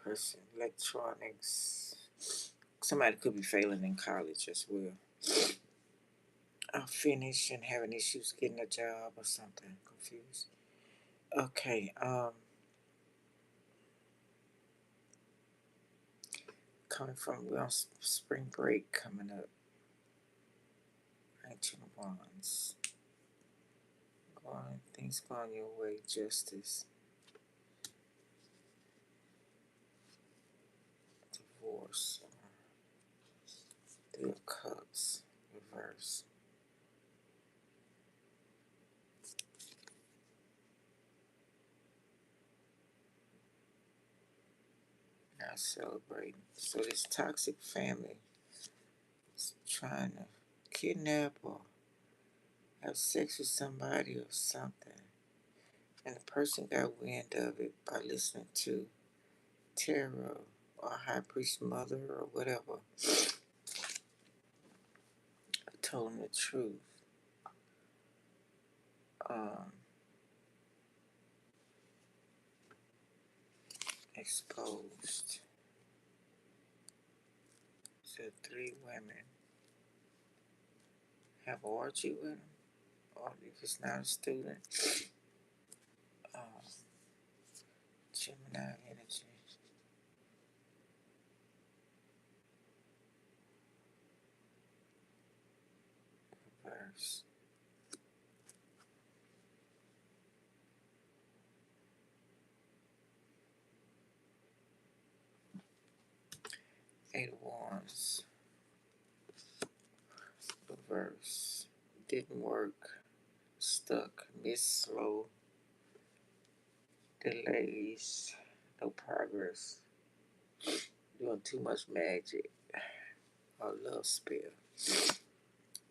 S1: Person, electronics. Somebody could be failing in college as well. Finished and having issues getting a job or something. Confused. Okay, coming from, we're on spring break coming up. 19 of Wands. Things going your way, justice. Divorce. Three of Cups, reverse. Not celebrating. So this toxic family is trying to kidnap or have sex with somebody or something. And the person got wind of it by listening to tarot or high priest mother or whatever. I told him the truth. Exposed. So 3 women have orgy with him, or if it's not a student, Gemini energy. Reverse. Eight of Wands. Reverse. Didn't work. Stuck. Missed. Slow. Delays. No progress. Doing too much magic. Or love spell.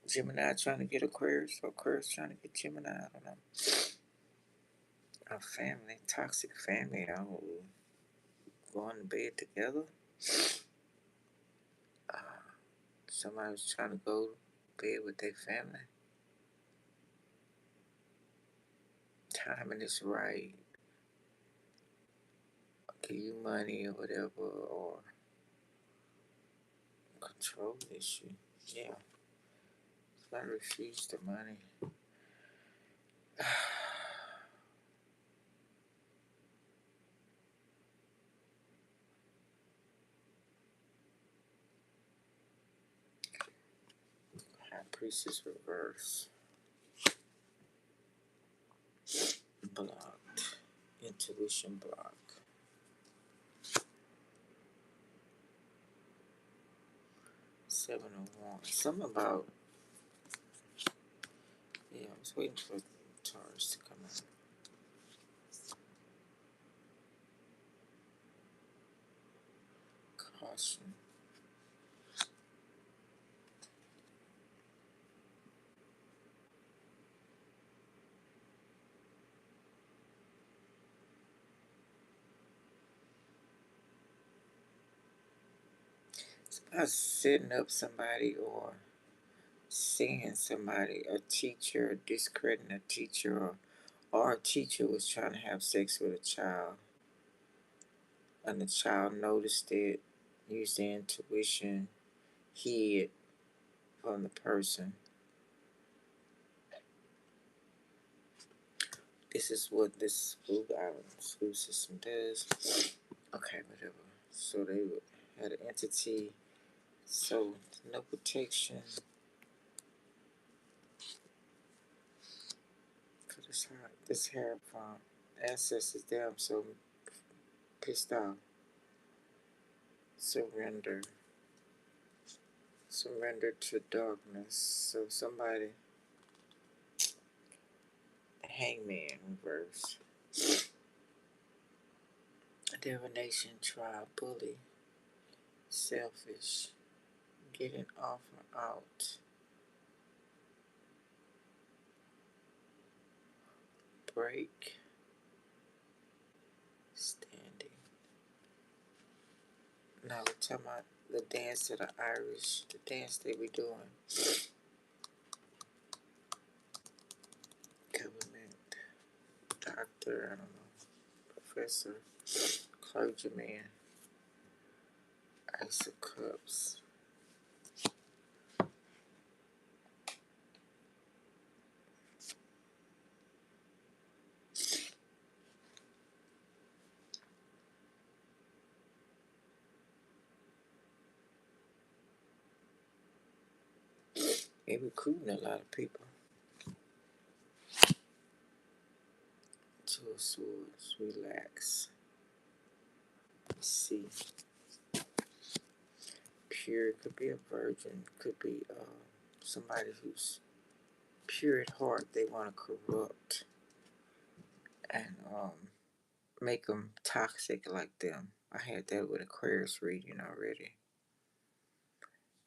S1: Gemini trying to get Aquarius, or Aquarius trying to get Gemini. I don't know. A family, toxic family. Oh, going to bed together. Somebody was trying to go to bed with their family. Timing is right. Give you money or whatever, or control issue. Yeah. So I refuse the money. High Priestess reverse. Blocked. Intuition block. Seven of Wands. Something about, yeah, I was waiting for Taurus to come out. Caution. us setting up somebody or seeing somebody, a teacher, discrediting a teacher, or a teacher was trying to have sex with a child and the child noticed it, used the intuition, hid from the person. This is what this school system does. Okay, whatever. So they had an entity, so no protection for this hair from ancestors. Damn, so pissed off. Surrender to darkness. So somebody, hangman reverse, divination, trial, bully, selfish, getting off or out, break, standing. Now we're talking about the dance of the Irish, the dance they be doing. Government, doctor, I don't know, professor, clergyman, Ace of Cups. They recruiting a lot of people. Two of Swords, relax. Let's see. Pure could be a virgin, could be somebody who's pure at heart. They want to corrupt and make them toxic like them. I had that with Aquarius reading already.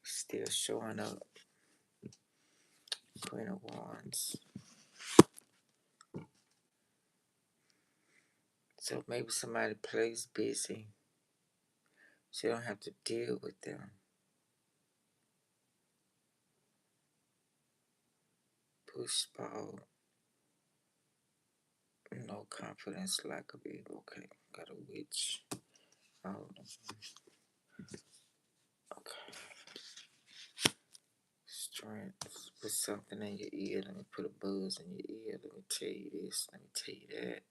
S1: Still showing up. Queen of Wands. So maybe somebody plays busy, so you don't have to deal with them. Push ball. No confidence, lack of ego. Okay, got a witch. Oh, okay. Strength. Put something in your ear. Let me put a buzz in your ear. Let me tell you this. Let me tell you that.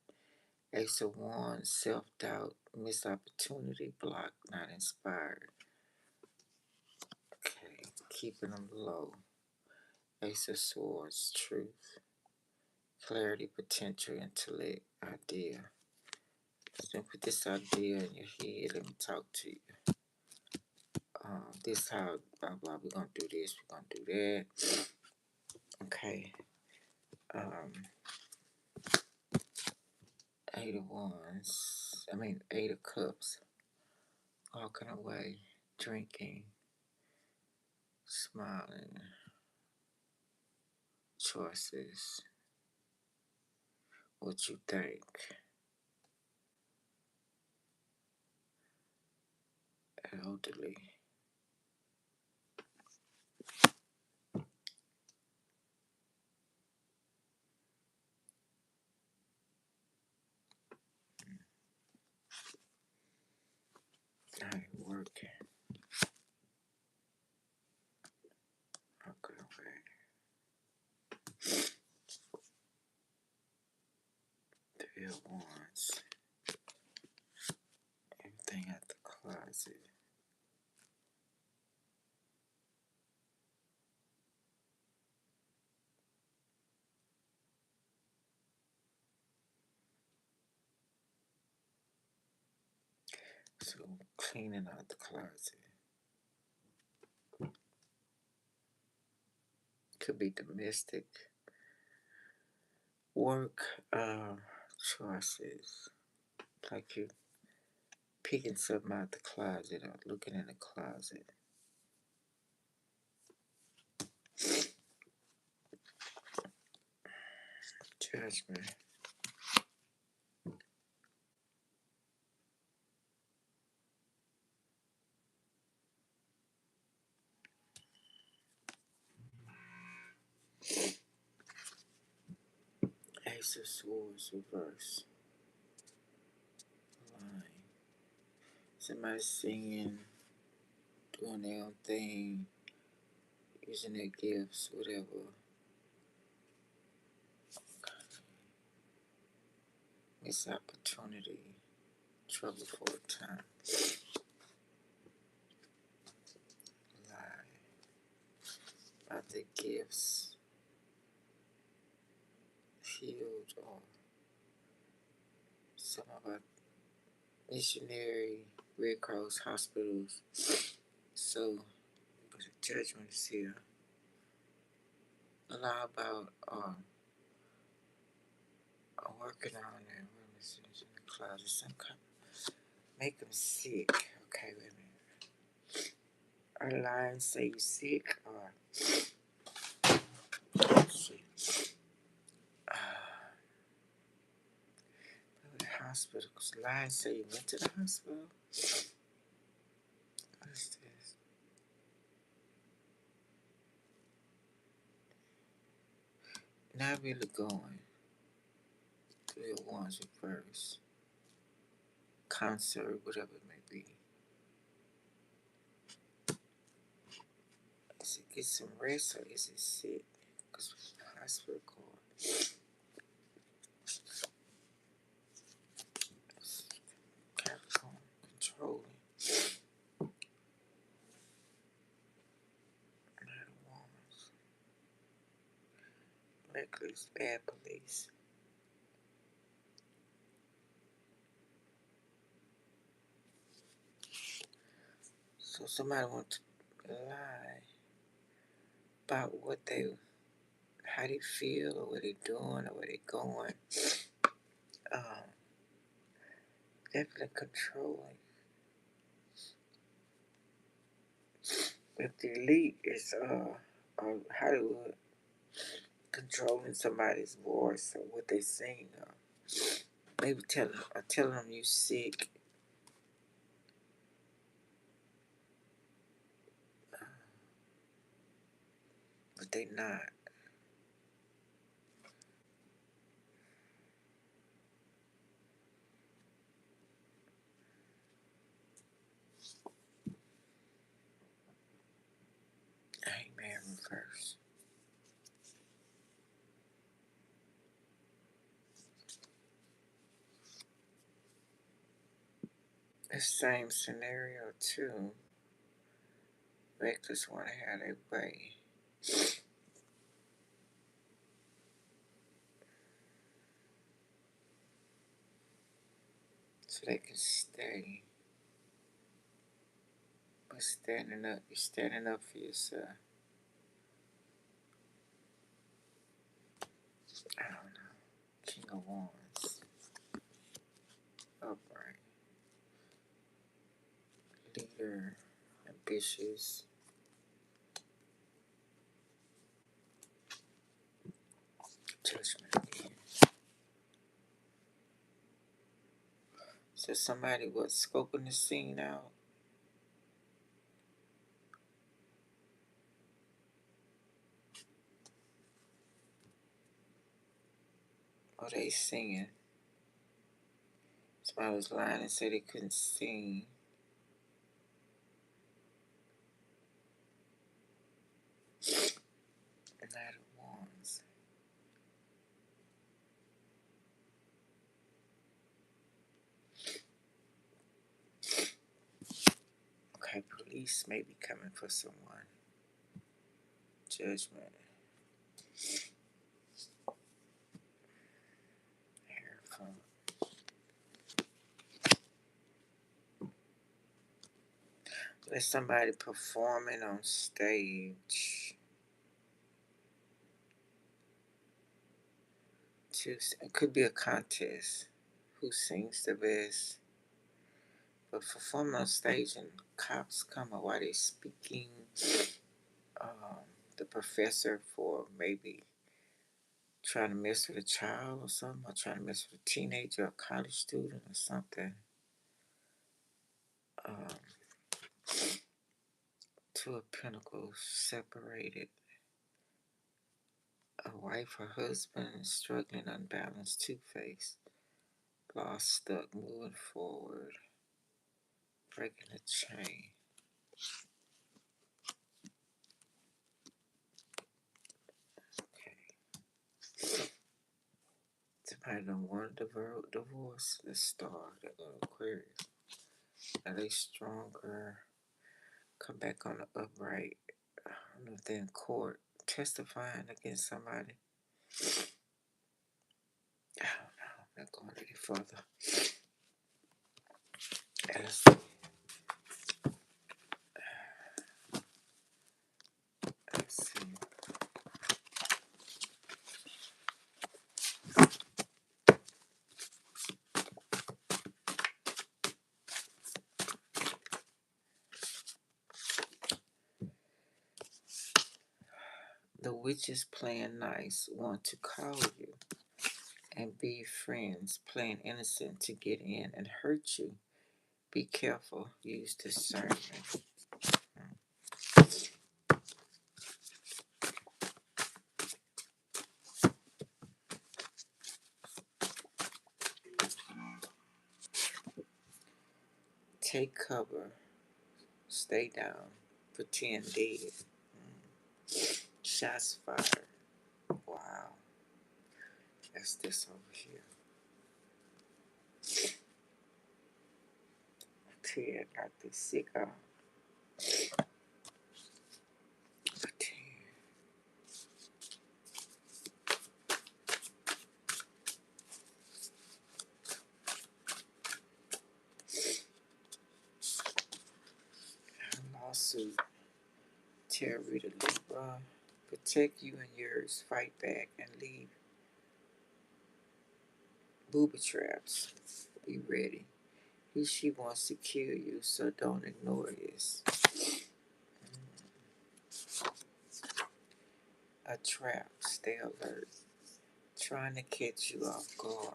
S1: Ace of Wands, self-doubt, missed opportunity, block, not inspired. Okay, keeping them low. Ace of Swords, truth, clarity, potential, intellect, idea. So put this idea in your head. Let me talk to you. This how blah blah. We're gonna do this. We're gonna do that. Okay. Eight of Wands. Eight of Cups. Walking away, drinking, smiling. Choices. What you think? Elderly. I ain't working. Okay. Three of Wands. Everything at the closet. So cleaning out the closet. Could be domestic work, choices. Like you picking something out the closet or looking in the closet. Judgment. Ace of Swords reverse. Line. Somebody singing, doing their own thing, using their gifts, whatever. Missed opportunity, trouble for a time. Lie about the gifts, healed, or some about missionary, Red Cross hospitals. So, but the judgment is here. A lot about working on their reminiscence in the closet. Some kind of make them sick. Okay, wait a minute. Our lines say you sick or shit. The hospital. Cause lines say you went to the hospital. What is this? Not really going. 3 of Wands reverse. Concert, whatever it may be. Is it get some rest or is it sick? Because the hospital card. Capricorn, controlling. Knight of Wands. Reckless, bad police. So somebody wants to lie about what they, how they feel, or what they doing, or where they going. Definitely controlling. If the elite is Hollywood controlling somebody's voice or what they sing, or maybe telling them you sick, but they not. Hangman reverse. The same scenario too. Reckless want to have their way. So they can stay. But standing up, you're standing up for yourself. I don't know. King of Wands. Upright. Leader. Ambitious. Judgment again. So somebody was scoping the scene out. Or they singing. Somebody was lying and said they couldn't sing. Knight of Wands. Okay, police may be coming for someone. Judgment. Hierophant. There's somebody performing on stage. It could be a contest. Who sings the best? But performing on stage and cops come or while they speaking. The professor for maybe trying to mess with a child or something, or trying to mess with a teenager or a college student or something. Two of Pentacles separated. A wife or husband is struggling, unbalanced, two-faced, lost, stuck, moving forward, breaking a chain. Okay. Somebody don't want a divorce. The star, they're going to Aquarius. Are they stronger? Come back on the upright. I don't know if they're in court testifying against somebody. I don't know. I'm not going any further. Let's see. The witches playing nice want to call you and be friends, playing innocent to get in and hurt you. Be careful. Use discernment. Take cover. Stay down. Pretend dead. Shots fired. Wow. That's this over here. 10 got the cigar. 10. Lawsuit. Terry the Libra. Protect you and yours. Fight back and leave booby traps. Be ready. She wants to kill you, so don't ignore this. A trap. Stay alert. Trying to catch you off guard.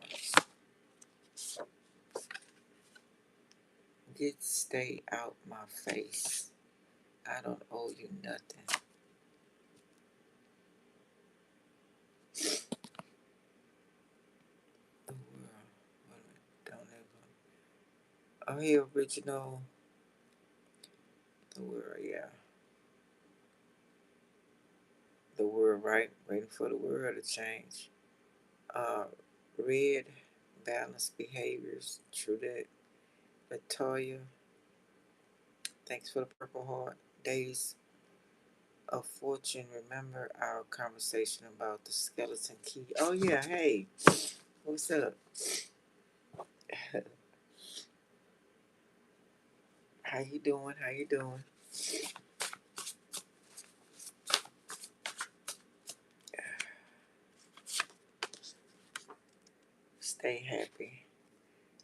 S1: Stay out my face. I don't owe you nothing. The world. Don't ever. Oh, here, original. The world, yeah. The world, right? Waiting for the world to change. Red, balanced behaviors. True that. Latoya, thanks for the Purple Heart. Days of Fortune. Remember our conversation about the skeleton key? Oh yeah, hey, what's up? How you doing? How you doing? Stay happy.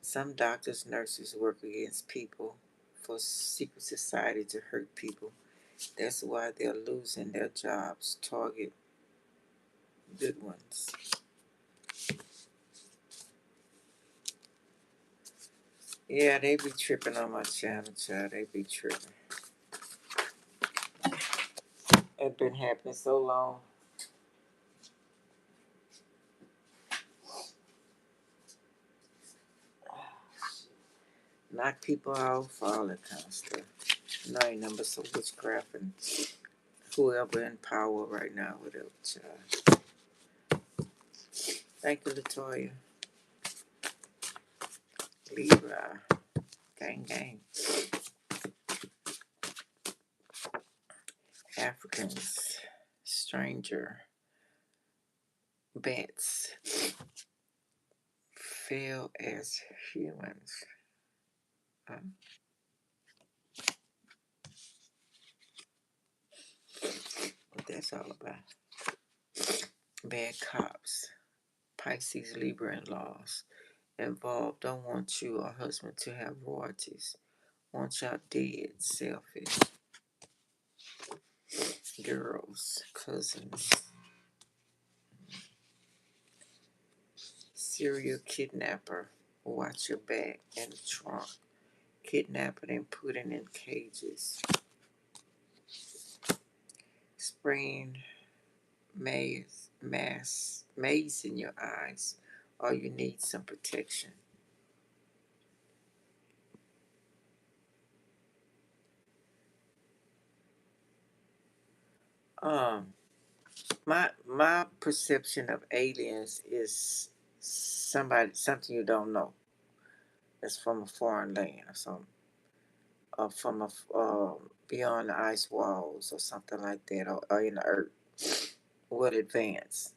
S1: Some doctors, nurses work against people for secret society to hurt people. That's why they're losing their jobs. Target good ones. Yeah, they be tripping on my channel, child. They be tripping. It's been happening so long. Knock people off, all that kind of stuff. No, ain't nothing but some witchcraft and whoever in power right now, whatever, child. Thank you, Latoya. Libra. Gang, gang. Africans. Stranger. Bats. Fail as humans. What that's all about. Bad cops. Pisces, Libra in-laws. Involved. Don't want you or husband to have royalties. Want y'all dead. Selfish. Girls. Cousins. Serial kidnapper. Watch your back in the trunk. Kidnapping and putting in cages. Spring, May, maze in your eyes, or you need some protection. Um, my perception of aliens is something you don't know. It's from a foreign land or something, or from beyond the ice walls or something like that, or in the earth, would advance,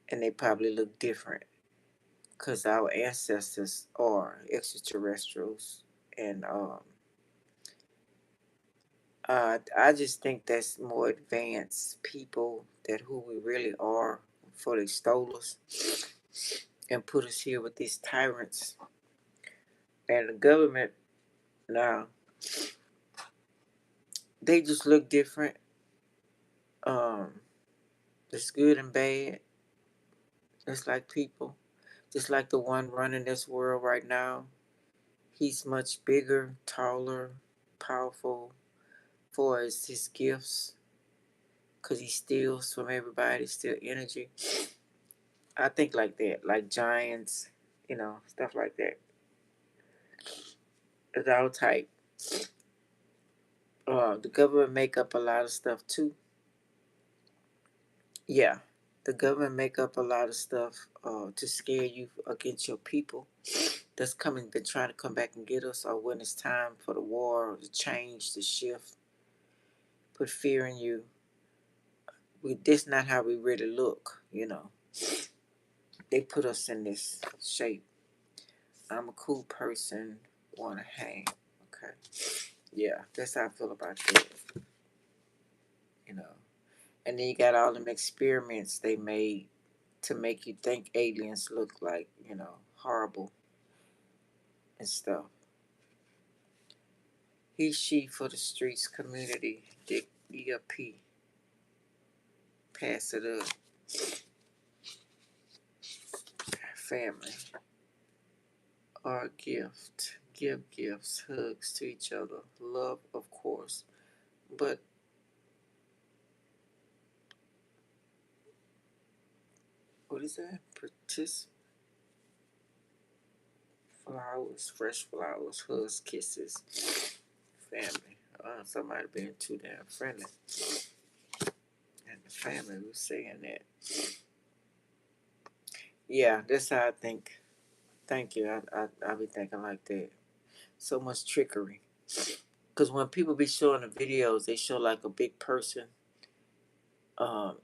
S1: and they probably look different because our ancestors are extraterrestrials, and I just think that's more advanced people that who we really are before they stole us and put us here with these tyrants and the government. Now they just look different. Um, it's good and bad. It's like people, just like the one running this world right now. He's much bigger, taller, powerful for his gifts, because he steals from everybody, steal energy. I think like that, like giants, stuff like that. It's all type. The government make up a lot of stuff too. Yeah, the government make up a lot of stuff to scare you against your people that's coming, been trying to come back and get us, or when it's time for the war, or the change, the shift, put fear in you. This not how we really look. They put us in this shape. I'm a cool person, wanna hang. Okay. Yeah, that's how I feel about that. You know. And then you got all them experiments they made to make you think aliens look like, horrible and stuff. He, she for the streets community. Dick DLP. Pass it up. Family. Our gift. Give gifts, hugs to each other. Love, of course. But what is that? Flowers, fresh flowers, hugs, kisses. Family. Somebody being too damn friendly. And the family was saying that. Yeah, that's how I think. Thank you. I be thinking like that. So much trickery. Because when people be showing the videos, they show like a big person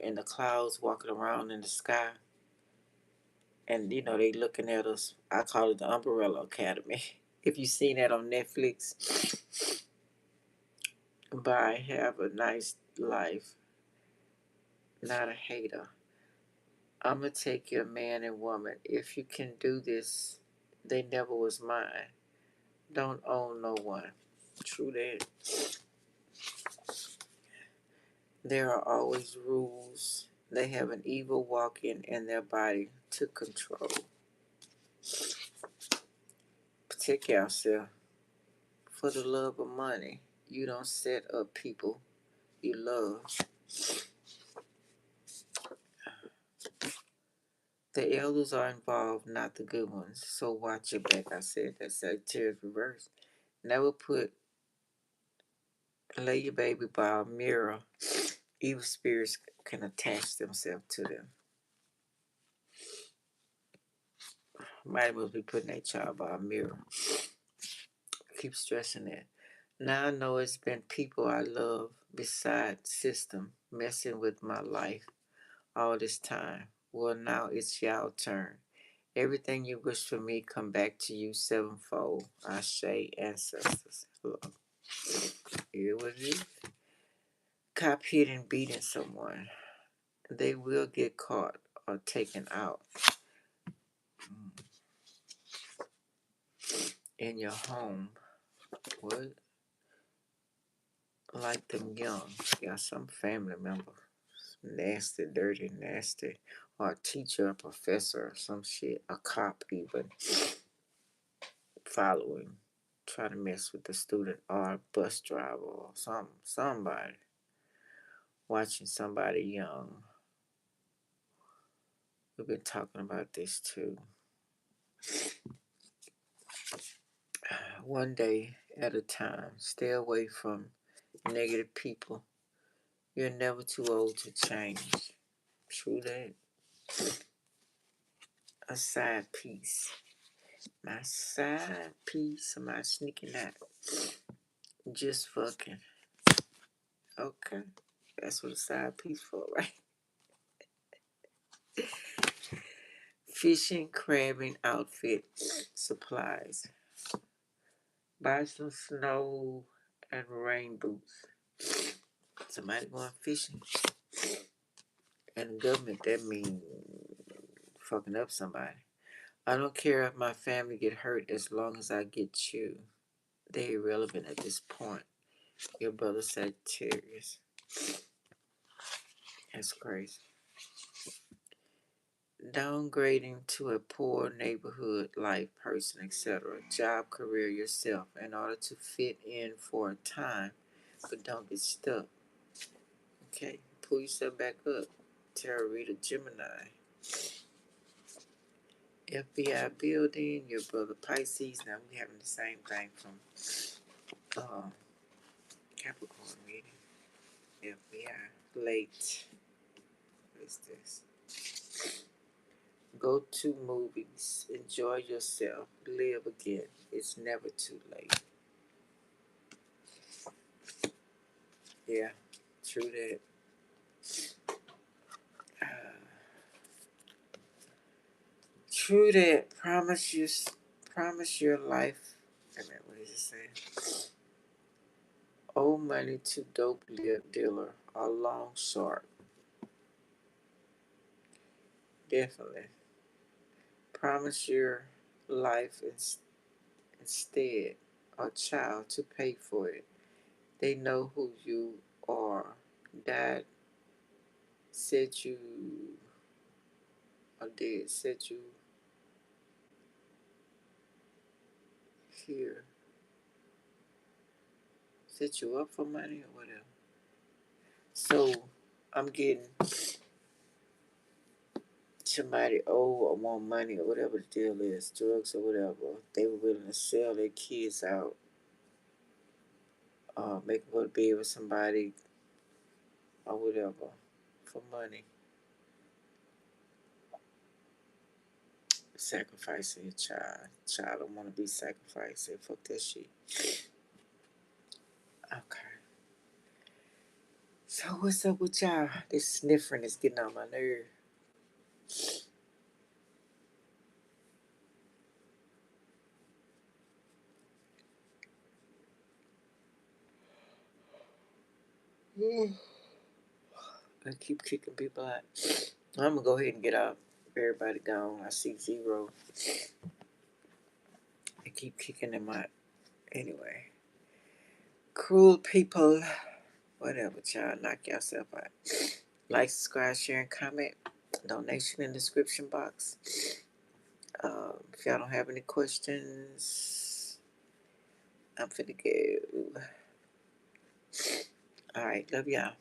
S1: in the clouds walking around in the sky. And, they looking at us. I call it the Umbrella Academy. If you seen that on Netflix, bye. Have a nice life. Not a hater. I'm going to take your man and woman. If you can do this, they never was mine. Don't own no one. True that. There are always rules. They have an evil walking in their body to control. Protect yourself. For the love of money, you don't set up people you love. The elders are involved, not the good ones. So watch your back. I said that Sagittarius reverse. Never lay your baby by a mirror. Evil spirits can attach themselves to them. Might must be putting that child by a mirror. Keep stressing that. Now I know it's been people I love beside system messing with my life all this time. Well, now it's y'all turn. Everything you wish for me come back to you sevenfold. I say ancestors. Look, here was it. Cop hitting, beating someone. They will get caught or taken out. In your home. What? Like them young. Got some family member. Nasty, dirty, nasty. Or a teacher, a professor, or some shit. A cop even. Following. Try to mess with the student or a bus driver or somebody. Watching somebody young. We've been talking about this too. One day at a time. Stay away from negative people. You're never too old to change. True that. A side piece. My side piece. Am I sneaking out? Just fucking. Okay. That's what a side piece for, right? Fishing, crabbing, outfit, supplies. Buy some snow and rain boots. Somebody going fishing. And the government, that means fucking up somebody. I don't care if my family get hurt as long as I get you. They irrelevant at this point. Your brother Sagittarius. That's crazy. Downgrading to a poor neighborhood life person, etc. Job, career, yourself in order to fit in for a time, but don't get stuck. Okay, pull yourself back up. Tarot Reader Gemini. FBI building, your brother Pisces. Now we having the same thing from Capricorn reading. FBI. Late. What is this? Go to movies. Enjoy yourself. Live again. It's never too late. Yeah, true that. True that. Promise your life. Wait a minute, what does it say? Owe money to dope dealer. A long short. Definitely. Promise your life instead. A child to pay for it. They know who you are. Dad said you, or dad said you here. Set you up for money or whatever. So I'm getting somebody owe or want money or whatever the deal is, drugs or whatever. They were willing to sell their kids out, make them go to bed with somebody or whatever for money. Sacrificing your child. Child don't want to be sacrificed. Say fuck that shit. Okay. So what's up with y'all? This sniffing is getting on my nerve. I keep kicking people out. I'm gonna go ahead and get out. Everybody gone. I see zero. I keep kicking them out. Anyway. Cruel people. Whatever, child. Knock yourself out. Like, subscribe, share, and comment. Donation in the description box. If y'all don't have any questions, I'm finna go. Alright, love y'all.